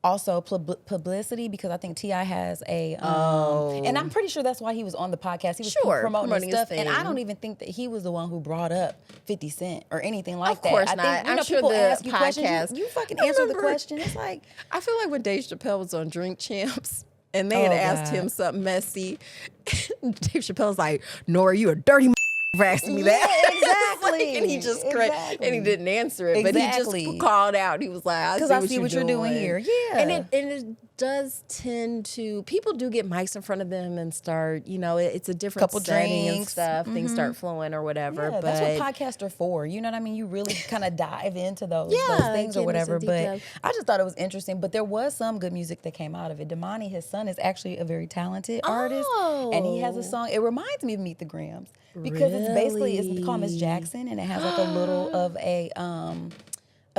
also publicity, because I think T.I. has a and I'm pretty sure that's why he was on the podcast. He was promoting his stuff, and I don't even think that he was the one who brought up 50 Cent or anything like that. Of course I not. think, I'm sure people the ask you podcast. questions. You fucking answer the question. It's like, I feel like when Dave Chappelle was on Drink Champs and they had asked God. him something messy, Dave Chappelle's like, Nora, you a dirty for asking me that. Yeah, exactly. And he just Exactly. and he didn't answer it, but he Exactly. just called out. He was like, because I see what you're doing here. Yeah. And it does tend to, people do get mics in front of them and start, it's a different Couple setting and drinks. stuff. Things start flowing or whatever. Yeah, but that's what podcasts are for. You know what I mean? You really kind of dive into those Yeah, things get or whatever. into deep But dive. I just thought it was interesting. But there was some good music that came out of it. Damani, his son, is actually a very talented artist. And he has a song. It reminds me of Meet the Grams. Because it's basically, it's called Miss Jackson. And it has like a little of a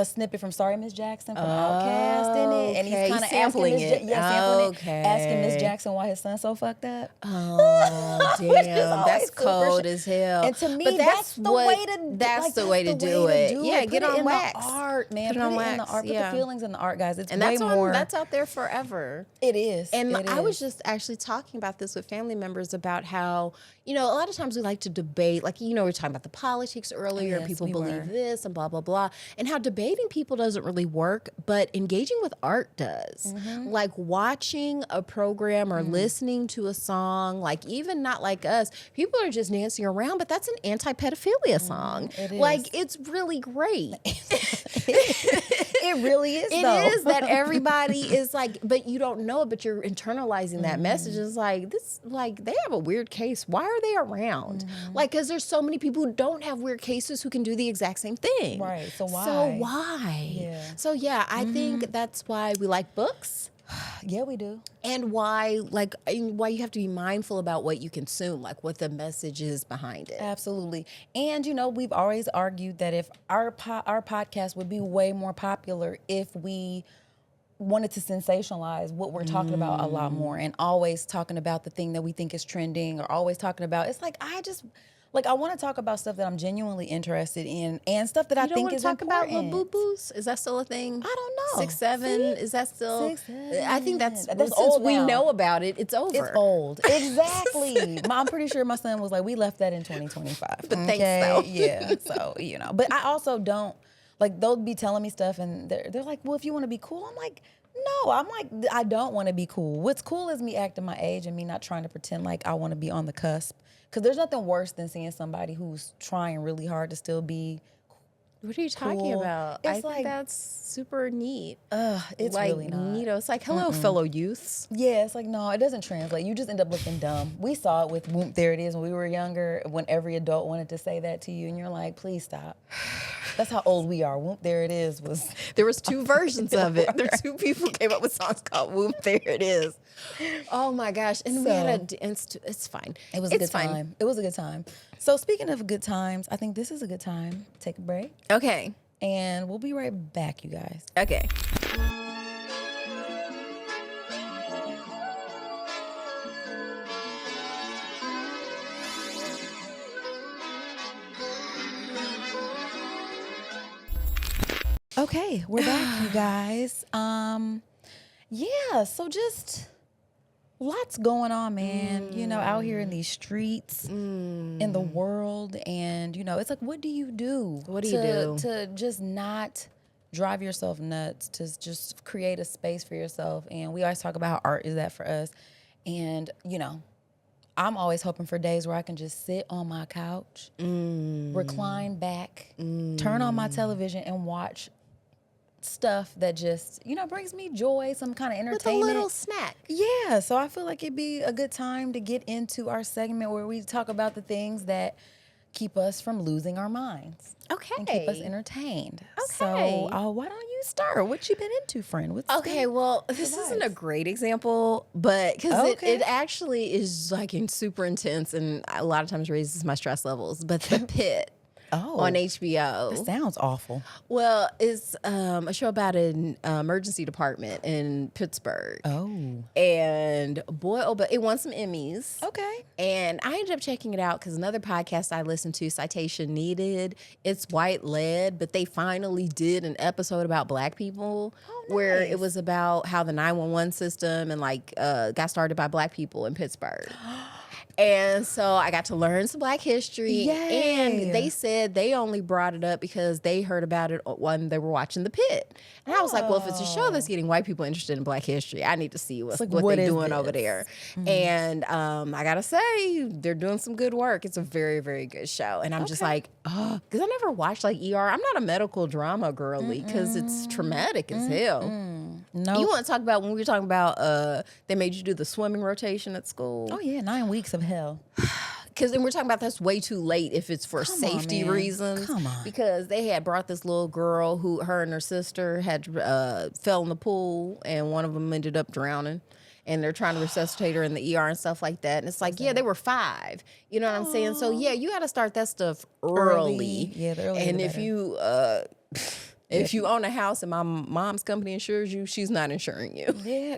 snippet from Sorry Miss Jackson from Outkast in it. And he's okay. kind of He's sampling asking Miss it. sampling Okay. it, asking Miss Jackson why his son's so fucked up. Oh, Which is damn. always That's super cold sh- as hell. And to me, But that's the what- way to That's the way to do it. Yeah, Put get it on in wax. the art, man. Put it Put on it in the wax, art. Put yeah. the feelings in the art, guys. It's And way that's more. that's out there forever. It is. And It I was is. just actually talking about this with family members about how, a lot of times we like to debate, like, we were talking about the politics earlier, Yes, people we believe were. this and blah, blah, blah, and how debating people doesn't really work, but engaging with art does. Mm-hmm. Like watching a program or listening to a song, like even not like us, people are just dancing around, but that's an anti-pedophilia song. It is. Like, it's really great. It really is. It though. is that everybody is like, but you don't know it, but you're internalizing that message. It's like, this, like, they have a weird case. Why are they around? Like, because there's so many people who don't have weird cases who can do the exact same thing. Right. So why? So why? Yeah. So yeah, I think that's why we like books. Yeah, we do. And why you have to be mindful about what you consume, like what the message is behind it. Absolutely. And, we've always argued that if our podcast would be way more popular if we wanted to sensationalize what we're talking about a lot more, and always talking about the thing that we think is trending, or always talking about, it's like, I want to talk about stuff that I'm genuinely interested in, and stuff that I You don't think want is to talk about important. little boo-boos? Is that still a thing? I don't know. 6, 7, is that still? 6, 7. I think that's since old we now. know about it, it's over. It's old. Exactly. I'm pretty sure my son was like, we left that in 2025. But thanks, though. Yeah. So, But I also don't, like, they'll be telling me stuff and they're like, well, if you want to be cool, I'm like, no, I don't want to be cool. What's cool is me acting my age and me not trying to pretend like I want to be on the cusp. Because there's nothing worse than seeing somebody who's trying really hard to still be What are you talking cool. about? It's I think like- that's super neat. it's like, really not. neato. It's like, hello, fellow youths. Yeah, it's like, no, it doesn't translate. You just end up looking dumb. We saw it with Whoop, There It Is when we were younger, when every adult wanted to say that to you, and you're like, please stop. That's how old we are. Whoop, There It Is was... There was 2 versions of it. There 2 people came up with songs called Whoop, There It Is. Oh my gosh. And we had it's fine. It was a good time. It was a good time. So speaking of good times, I think this is a good time. Take a break. Okay. And we'll be right back, you guys. Okay. Okay, we're back, you guys. Yeah, so just lots going on, man. Out here in these streets, in the world, and it's like, what do you do? What do you do? To just not drive yourself nuts, to just create a space for yourself? And we always talk about how art is that for us, and I'm always hoping for days where I can just sit on my couch, recline back, turn on my television, and watch stuff that just, brings me joy, some kind of With a entertainment. little snack. Yeah, so I feel like it'd be a good time to get into our segment where we talk about the things that keep us from losing our minds. Okay. And keep us entertained. Okay. So why don't you start? What you been into, friend? Okay, well, this isn't a great example, but because Okay. it actually is like super intense and a lot of times raises my stress levels. But The Pit on HBO. That sounds awful. Well, it's a show about an emergency department in Pittsburgh. Oh. And boy, but it won some Emmys. Okay. And I ended up checking it out because another podcast I listened to, Citation Needed, it's white led, but they finally did an episode about Black people where it was about how the 911 system and got started by Black people in Pittsburgh. And so I got to learn some Black history. Yay. And they said they only brought it up because they heard about it when they were watching The Pit. And I was like, well, if it's a show that's getting white people interested in Black history, I need to see what they're doing over there. Mm-hmm. And I got to say, they're doing some good work. It's a very, very good show. And I'm just like, oh, because I never watched ER. I'm not a medical drama girly because it's traumatic as hell. No. You want to talk about when we were talking about they made you do the swimming rotation at school? Oh, yeah, 9 weeks of hell. Because then we're talking about that's way too late if it's for safety reasons. Come on. Because they had brought this little girl who her and her sister had fell in the pool and one of them ended up drowning. And they're trying to resuscitate her in the ER and stuff like that. And it's like, yeah, they were 5. You know what I'm saying? So, yeah, you got to start that stuff early. Yeah, the earlier And the if better. you... if you own a house and my mom's company insures you, she's not insuring you. Yeah.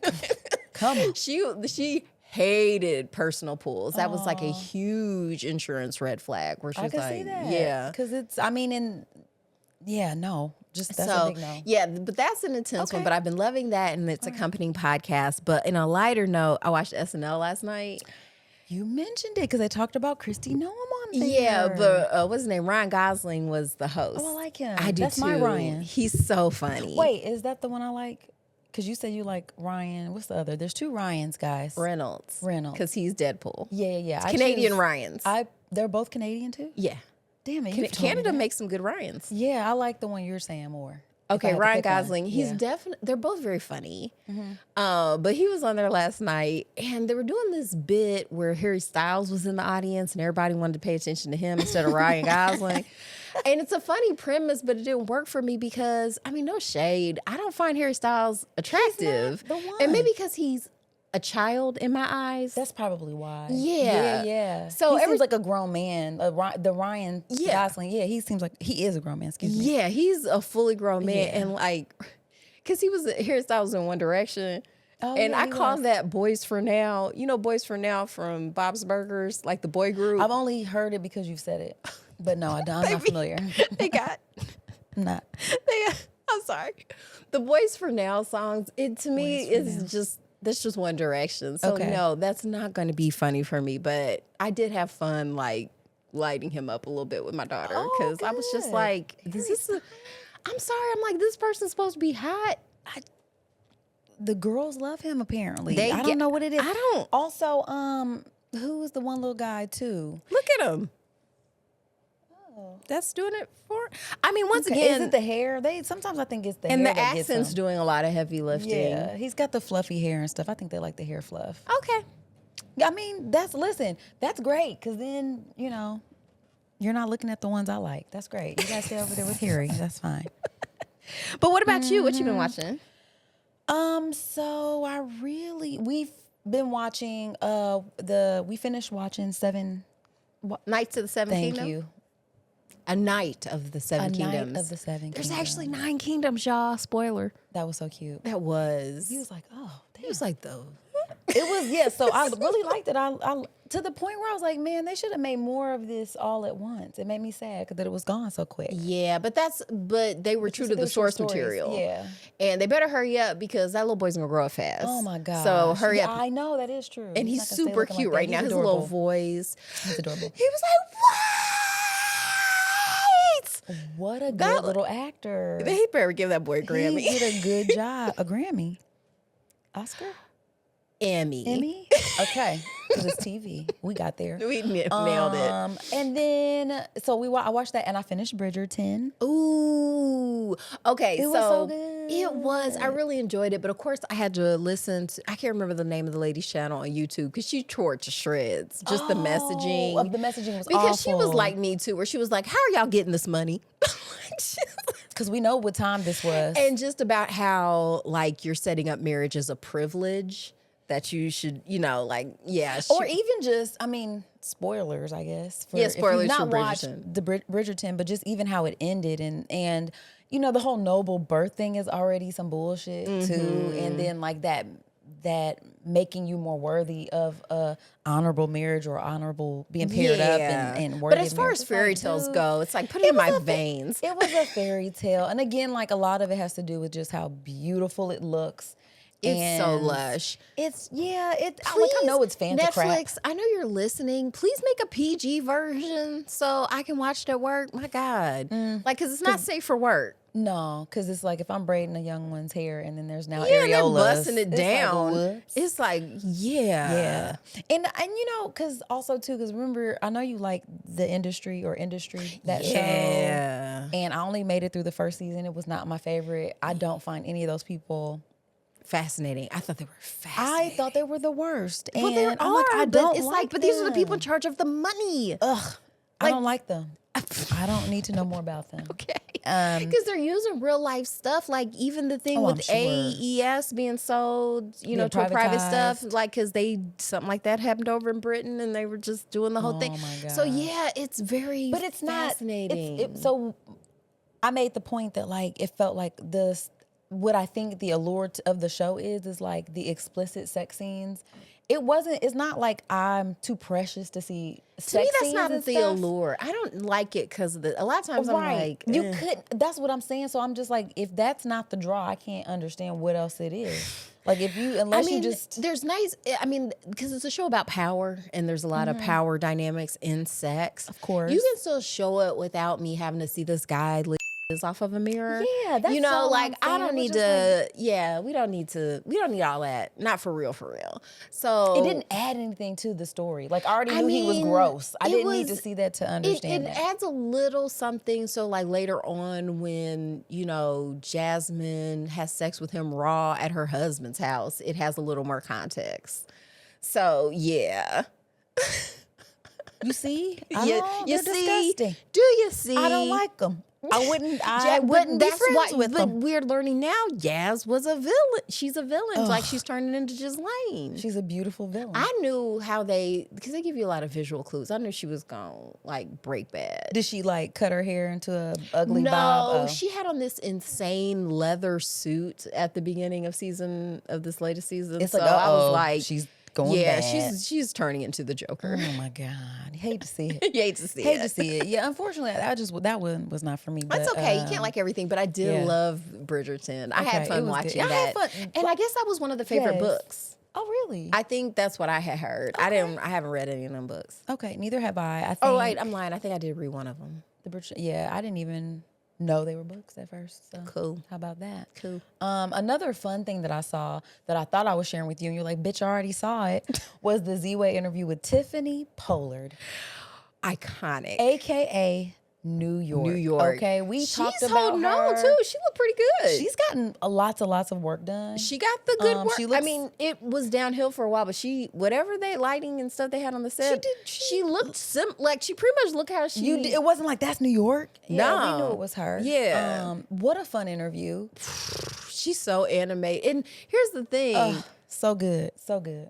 Come on. She hated personal pools. That was like a huge insurance red flag where she's I can like, see that. yeah. Because it's, no. Just that's a big no. Yeah, but that's an intense one. Okay. But I've been loving that and its accompanying podcast. But in a lighter note, I watched SNL last night. You mentioned it because they talked about Christy Noam on there. Yeah, but what's his name? Ryan Gosling was the host. Oh, I like him. I do That's too. my Ryan. He's so funny. Wait, is that the one I like? Because you said you like Ryan. What's the other? There's 2 Ryans, guys. Reynolds. Because he's Deadpool. Yeah. Canadian Ryans. They're both Canadian too? Yeah. Damn it. you've told me Canada that. makes some good Ryans. Yeah, I like the one you're saying more. If I Okay, had to Ryan pick one. Gosling. He's Yeah. definitely. They're both very funny. But he was on there last night, and they were doing this bit where Harry Styles was in the audience, and everybody wanted to pay attention to him instead of Ryan Gosling. And it's a funny premise, but it didn't work for me because no shade. I don't find Harry Styles attractive, the one. and maybe because he's a child in my eyes. That's probably why. Yeah. Yeah. So he seems like a grown man. The Ryan Yeah. Gosling, he seems like he is a grown man. Excuse me. Yeah, he's a fully grown man, Yeah. and because he was Harry Styles in One Direction. Oh, And yeah, I he call was. that Boys for Now. You know Boys for Now from Bob's Burgers, like the boy group. I've only heard it because you've said it, but no, I'm not familiar. They got, I'm not. I'm sorry. The Boys for Now songs, it to me is that's just One Direction. So Okay. no, that's not going to be funny for me. But I did have fun, lighting him up a little bit with my daughter because I was just good. like, I'm sorry. I'm like, this person's supposed to be hot. The girls love him apparently. They I get- don't know what it is. I don't. Also, who is the one little guy too? Look at him. That's doing it for. Once Okay, again, is it the hair? Sometimes I think it's the and hair the that gets accent's him. doing a lot of heavy lifting. Yeah, he's got the fluffy hair and stuff. I think they like the hair fluff. Okay. That's great because then you're not looking at the ones I like. That's great. You guys stay over there with Harry. That's fine. But what about you? What you been watching? So we've been watching. We finished watching Knights of the Seven Thank Kingdoms? you. A Night of the Seven A Kingdoms. Night of the Seven There's Kingdoms. actually 9 kingdoms, y'all. Spoiler. That was so cute. That was. He was like, oh, damn. He was like, though. It was, yeah. So I really liked it. I to the point where I was like, man, they should have made more of this all at once. It made me sad because it was gone so quick. Yeah, but they were true to the Those short source stories, material. yeah. And they better hurry up because that little boy's gonna grow up fast. Oh my god. So hurry Yeah, up. I know that is true. And he's not gonna stay super looking cute like that. right now. He's His adorable. little voice. He's adorable. He was like, what? What a good That- little actor. He better give that boy a Grammy. He did a good job. A Grammy. Oscar? Emmy. Emmy? Okay. Because it's TV. We got there. We nailed it. And then, so I watched that and I finished Bridgerton. Ooh. Okay, It was so good. It was. I really enjoyed it, but of course I had to listen to, I can't remember the name of the lady's channel on YouTube because she tore it to shreds. Just the messaging. The messaging was because she was awful. like me too, where she was like, how are y'all getting this money? Because we know what time this was. And just about how like you're setting up marriage as a privilege that you should, Or even just, I mean, spoilers, I guess. Spoilers if you've not for watched Bridgerton. the Bridgerton, but just even how it ended and the whole noble birth thing is already some bullshit too. And then like that making you more worthy of a honorable marriage or honorable being paired up and worthy. But as of far marriage, as it's fairy like, tales dude, go, it's like put it in my veins. It was a fairy tale. And again, like a lot of it has to do with just how beautiful it looks. It's so lush. I know it's fan Netflix, crap. I know you're listening. Please make a PG version so I can watch it at work. My God. Because it's not safe for work. No, because it's like if I'm braiding a young one's hair and then there's now Yeah, and they're areolas. busting it down. Like, whoops. It's like, Yeah. And because also too, because remember, I know you like the industry, that show. Yeah. And I only made it through the first season. It was not my favorite. I don't find any of those people. Fascinating. I thought they were fascinating. I thought they were the worst. Well, and they I'm are, like, I but don't it's like but these are the them. people in charge of the money. Ugh. I don't like them. I don't need to know more about them. Okay. Because they're using real life stuff, like even the thing with I'm sure. AES being sold, to a private stuff, like because something like that happened over in Britain, and they were just doing the whole thing. my God. So yeah, it's very, But it's fascinating. not. So I made the point that like it felt like what I think the allure of the show is like the explicit sex scenes. It's not like I'm too precious to see sex to me, that's scenes not and the stuff. allure. I don't like it because of a lot of times I'm like, You eh. couldn't, that's what I'm saying. So I'm just like, if that's not the draw, I can't understand what else it is. Like there's nice, because it's a show about power and there's a lot of power dynamics in sex. Of course. You can still show it without me having to see this guy off of a mirror. Yeah, that's all I'm I saying. don't It need was to, we don't need all that. Not for real. So it didn't add anything to the story. Like I already knew he was gross. I didn't need to see that to understand it that. adds a little something. So like later on when, Jasmine has sex with him raw at her husband's house, it has a little more context. So yeah. You see? You they're see? disgusting. Do you see? I don't like them. I wouldn't be friends with them. But we're learning now, Jazz was a villain. She's a villain. Like she's turning into Ghislaine. She's a beautiful villain. I knew because they give you a lot of visual clues. I knew she was going like break bad. Did she like cut her hair into a ugly No, bob? she had on this insane leather suit at the beginning of this latest season. It's so like, I was like, she's going yeah, bad. she's turning into the Joker. Oh my God. Hate to see it. You hate to see Hate it. to see it. Yeah, unfortunately, that one was not for me. That's but, okay. You can't like everything, but I did love Bridgerton. I had Okay, fun it was watching good. I had that. fun. And I guess that was one of the favorite Yes. books. Oh, really? I think that's what I had heard. I haven't read any of them books. Okay, neither have I. I think Oh, wait, I'm lying. I think I did read one of them. I didn't even know they were books at first. So Cool. How about that? Cool. Another fun thing that I saw that I thought I was sharing with you, and you're like, bitch, I already saw it, was the Z-Way interview with Tiffany Pollard. Iconic. AKA New York. Okay, we talked about holding on her. too. She looked pretty good. She's gotten lots of work done. She got the good work. she I looks- mean, it was downhill for a while, but whatever they lighting and stuff they had on the set, she looked like she pretty much looked how she. It wasn't like that's New York. Yeah, No. we knew it was her. Yeah. What a fun interview. She's so animated. And here's the thing. So good, so good.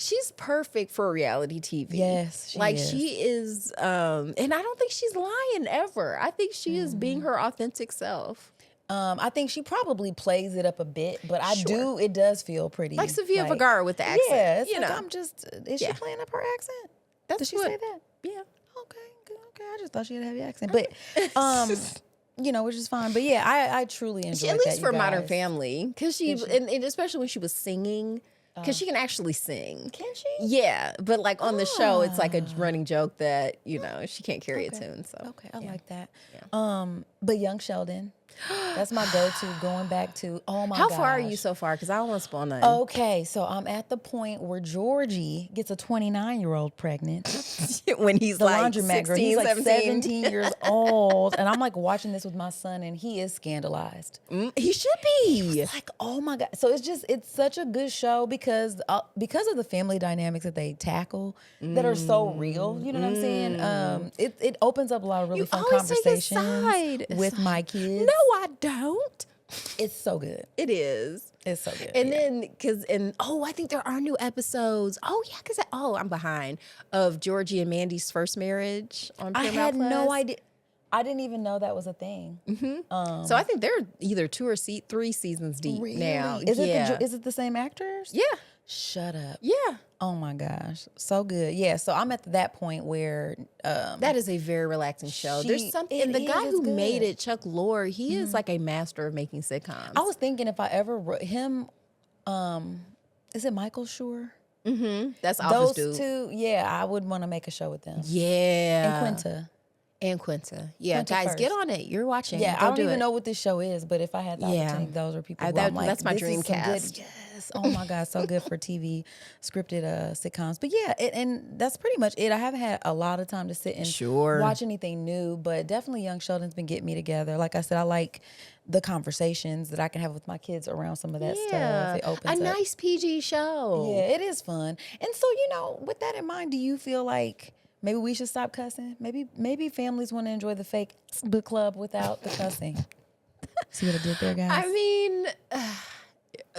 She's perfect for reality TV. Yes, she is. She is, and I don't think she's lying ever. I think she is being her authentic self. I think she probably plays it up a bit, but it does feel pretty. Like Sofia Vergara with the accent. Yeah, it's you like know. I'm just, is she playing up her accent? That's Did she what- say that? Yeah. Okay, good, okay. I just thought she had a heavy accent, but, which is fine. But yeah, I truly enjoyed At that, least you for Modern guys. Family, because and especially when she was singing, because she can actually sing. Can she? Yeah, but like on the show, it's like a running joke that she can't carry a tune. So Okay, I like that. But young Sheldon, That's my go-to going back to, oh my How gosh. far are you so far? Because I don't want to spoil nothing. Okay, so I'm at the point where Georgie gets a 29-year-old pregnant. When he's The like laundromat girl, 16, he's like 17. 17 years old. And I'm like watching this with my son and he is scandalized. He should be. Like, oh my God. So it's such a good show because of the family dynamics that they tackle that are so real. You know what I'm saying? It opens up a lot of really fun always take his conversations side. with my kids. No, I don't. It's so good. It is. It's so good. And yeah. then, I think there are new episodes. Oh, yeah, because, I'm behind, of Georgie and Mandy's first marriage on I Paramount had no Plus. idea. I didn't even know that was a thing. So I think they're either 2 or 3 seasons deep now. Is yeah. is it the same actors? Yeah. Shut up. Yeah. Oh my gosh, so good. Yeah, so I'm at that point where That is a very relaxing show. There's something, and the guy who made it, Chuck Lorre, he is like a master of making sitcoms. I was thinking if I ever wrote him, is it Michael Schur? That's Office Those Dude. two, yeah, I would want to make a show with them. Yeah. And Quinta. Yeah, Quinta guys, first. get on it. You're watching. Yeah, Go I don't do even it. know what this show is, but if I had the opportunity, those are people. Who I'm like, that's my this dream is some good- cast. Yes. Oh my God, so good for TV scripted sitcoms. But yeah, and that's pretty much it. I haven't had a lot of time to sit and watch anything new, but definitely Young Sheldon's been getting me together. Like I said, I like the conversations that I can have with my kids around some of that stuff. It opens a up. nice PG show. Yeah, it is fun. And so, with that in mind, do you feel like maybe we should stop cussing? Maybe families want to enjoy the fake book club without the cussing. See what I did there, guys? I mean,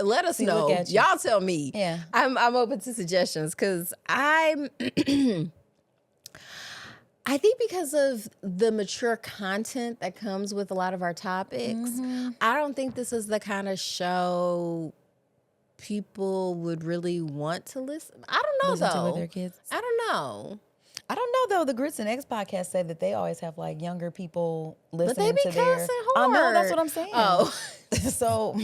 let us know. look at you. Y'all tell me. Yeah. I'm open to suggestions because I think because of the mature content that comes with a lot of our topics, I don't think this is the kind of show people would really want to listen. I don't know, Listen to though. with their kids. I don't know. I don't know though. The Grits and Eggs podcast said that they always have like younger people listening But they be to their. cussing I know, hard. that's what I'm saying. Oh. So,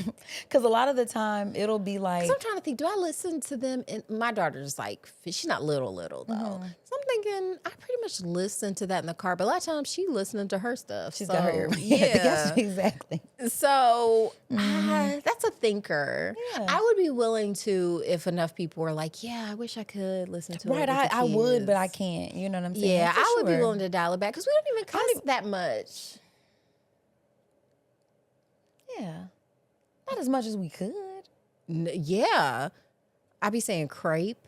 because a lot of the time it'll be like. So I'm trying to think, do I listen to them? And my daughter's like, she's not little though. So I'm thinking, I pretty much listen to that in the car. But a lot of times she listening to her stuff. She's so, got her. Yeah. Exactly. So that's a thinker. Yeah. I would be willing to if enough people were like, yeah, I wish I could listen to it. Right, with the I would, but kids. I can't. You know what I'm saying? Yeah, For I would be sure. willing to dial it back because we don't even cuss that much. Yeah, not as much as we could. Yeah. I be saying crepe.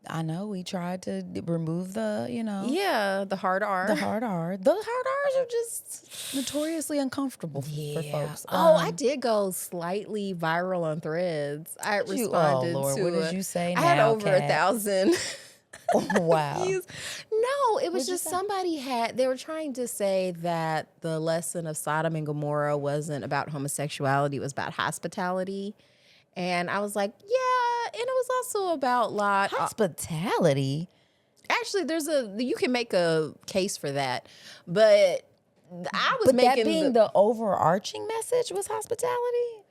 I know we tried to remove the, Yeah, the hard R. the hard R. The hard R's are just notoriously uncomfortable for folks. I did go slightly viral on Threads. I responded Lord, to what did it. you say I had now, over Kat? 1,000. Wow. views. No, it was What'd you just say? they were trying to say that the lesson of Sodom and Gomorrah wasn't about homosexuality, it was about hospitality. And I was like, yeah, and it was also about Lot. Hospitality. Actually, you can make a case for that, but I was But making that being the overarching message was hospitality.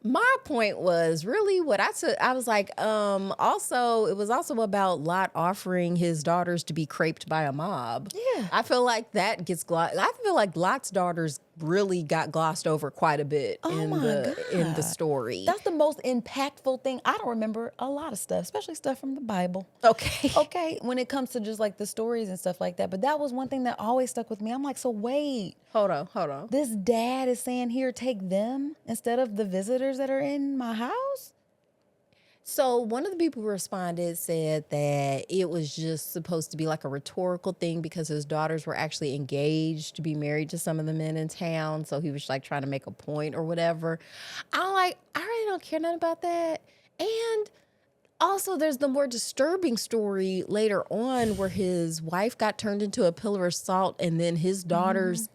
My point was really what I took. I was like, also, it was also about Lot offering his daughters to be craped by a mob. Yeah. I feel like that gets I feel like Lot's daughters really got glossed over quite a bit in the story. That's the most impactful thing. I don't remember a lot of stuff, especially stuff from the Bible. Okay. Okay, when it comes to just like the stories and stuff like that. But that was one thing that always stuck with me. I'm like, so wait. Hold on. This dad is saying here, take them instead of the visitors that are in my house? So one of the people who responded said that it was just supposed to be like a rhetorical thing because his daughters were actually engaged to be married to some of the men in town. So he was like trying to make a point or whatever. I'm like, I really don't care nothing about that. And also there's the more disturbing story later on where his wife got turned into a pillar of salt and then his daughters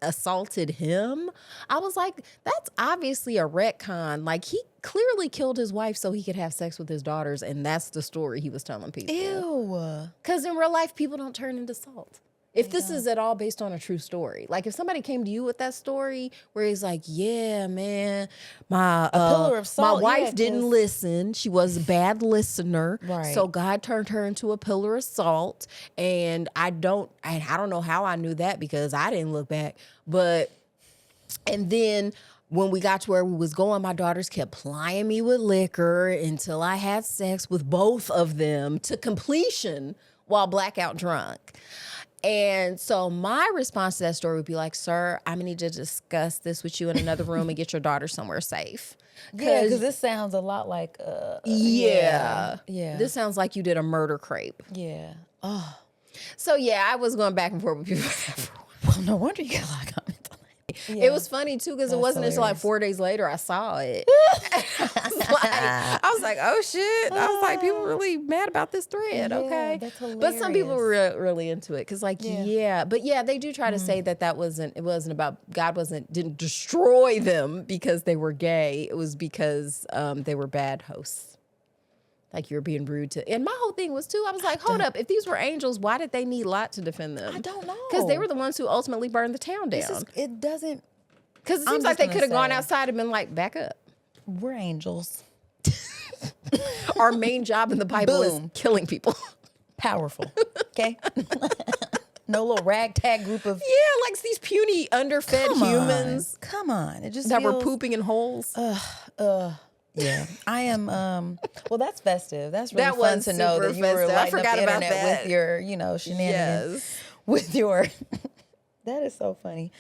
assaulted him. I was like, that's obviously a retcon. Like he clearly killed his wife so he could have sex with his daughters, and that's the story he was telling people. Ew. Because in real life, people don't turn into salt. If this is at all based on a true story, like if somebody came to you with that story where he's like, yeah, man, my pillar of salt, my wife yeah, didn't 'cause- listen. She was a bad listener. Right. So God turned her into a pillar of salt. And I don't know how I knew that because I didn't look back. But And then when we got to where we was going, my daughters kept plying me with liquor until I had sex with both of them to completion while blackout drunk. And so my response to that story would be like, sir, I'm gonna need to discuss this with you in another room and get your daughter somewhere safe. Yeah, because this sounds a lot like Yeah. This This sounds like you did a murder crepe. yeah. So yeah, I was going back and forth with people. Well, no wonder you got a lot of comments on that. It was funny too because it That's wasn't until like hilarious. 4 days later I saw it. I was like, oh shit! I was like, people really mad about this thread. Yeah, okay, that's but some people were hilarious. really into it because, like, Yeah. but they do try to say that it wasn't about God didn't destroy them because they were gay. It was because they were bad hosts. Like you were being rude to, and my whole thing was too. I was like, hold up, if these were angels, why did they need Lot to defend them? I don't know. Because they were the ones who ultimately burned the town This down. is, it doesn't. Because it I'm seems like just they gonna could have gone say- outside and been like, back up. We're angels. Our main job in the Bible is Boom. killing people. Powerful. Okay. No little ragtag group of Yeah, like these puny, underfed Come on. humans Come on. It just that were feels- pooping in holes. Yeah, I am. Well, that's festive. That's really That fun was to know super that you were festive. I lighting up forgot the about internet that. with your, shenanigans. Yes. With your. That is so funny.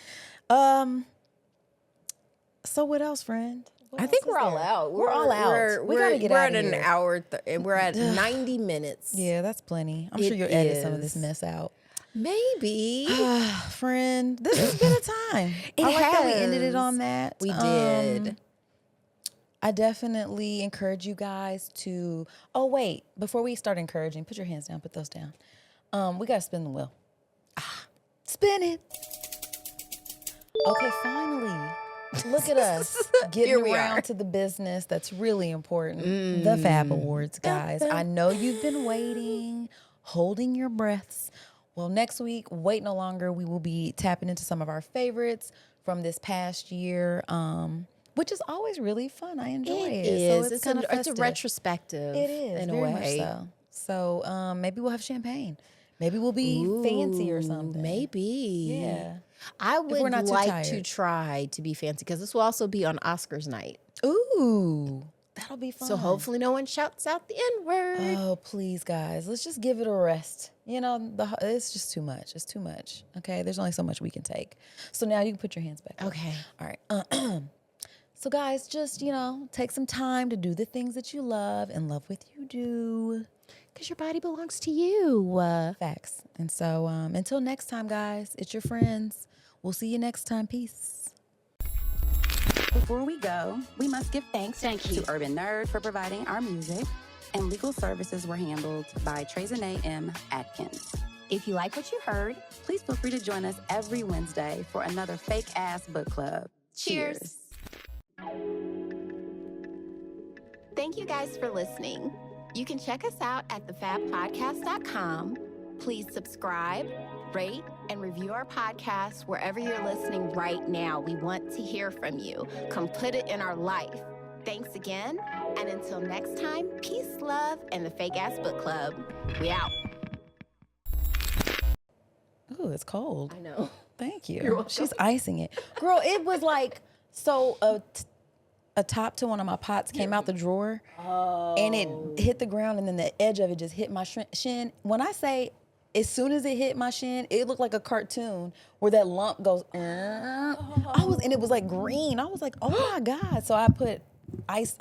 So what else, friend? What I else think is we're all there? out. We're all out. We gotta get we're out at of an here. hour, and we're at 90 minutes. Yeah, that's plenty. I'm sure It you'll edit some of this is. mess out. Maybe. Friend, this has been a time. It I like that we ended has. it on that. We did. I definitely encourage you guys to. Oh wait, before we start encouraging, put your hands down. Put those down. We gotta spin the wheel. Spin it. Okay, finally. Look at us Here getting we around are. to the business that's really important. The Fab Awards, guys. I know you've been waiting, holding your breaths. Well, next week, wait no longer. We will be tapping into some of our favorites from this past year, which is always really fun. I enjoy it. is. So It's kind of it's a retrospective. It is in a very way. much so. So maybe we'll have champagne. Maybe we'll be fancy or Ooh, something. Maybe. Yeah. I would we're not too like to tired. try to be fancy because this will also be on Oscars night. Ooh, that'll be fun. So hopefully no one shouts out the N-word. Oh, please, guys. Let's just give it a rest. It's just too much. It's too much. Okay. There's only so much we can take. So now you can put your hands back. up. Okay. All right. So guys, just, take some time to do the things that you love and love what you do. Because your body belongs to you. Facts. And so until next time, guys, it's your friends. We'll see you next time. Peace. Before we go, we must give thanks to Urban Nerd for providing our music, and legal services were handled by Trezanae M. Atkins. If you like what you heard, please feel free to join us every Wednesday for another fake-ass book club. Cheers. Thank you guys for listening. You can check us out at thefabpodcast.com. Please subscribe, rate, and review our podcast wherever you're listening right now. We want to hear from you. Come put it in our life. Thanks again. And until next time, peace, love, and the Fake Ass Book Club. We out. Ooh, it's cold. I know. Thank you. You're welcome. She's icing it. Girl, it was like, a top to one of my pots came out the drawer and it hit the ground and then the edge of it just hit my shin. When I say as soon as it hit my shin, it looked like a cartoon where that lump goes, and it was like green. I was like, oh my God. So I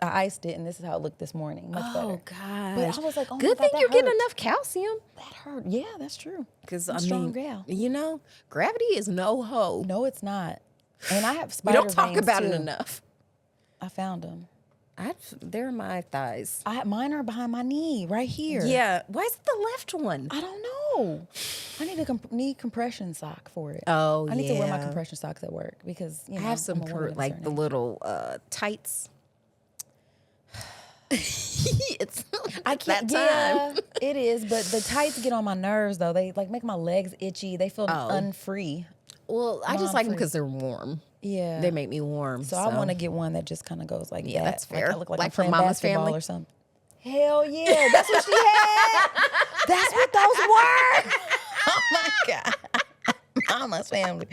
iced it and this is how it looked this morning. Much better. Oh, gosh. But I was like, oh my Good God, thing that you're getting hurt. enough calcium. That hurt. Yeah, that's true. Because, I'm a strong gal. Gravity is no hoe. No, it's not. And I have We spider don't talk veins, about too. it enough. I found them. They're my thighs. Mine are behind my knee, right here. Yeah. Why is it the left one? I don't know. I need a knee compression sock for it. Oh, I need to wear my yeah. compression socks at work because I have some I'm a woman of a like certain the age. little tights. it's I it's that can't. time. Yeah, it is. But the tights get on my nerves though. They like make my legs itchy. They feel Oh. unfree. Well, I just like them Mom-free. because they're warm. Yeah, They make me warm. So I want to get one that just kind of goes like Yeah, that. that's fair. Like I look like Like I'm from playing Mama's basketball Family? or something. Hell yeah, that's what she had. That's what those were. Oh my God. Thomas family.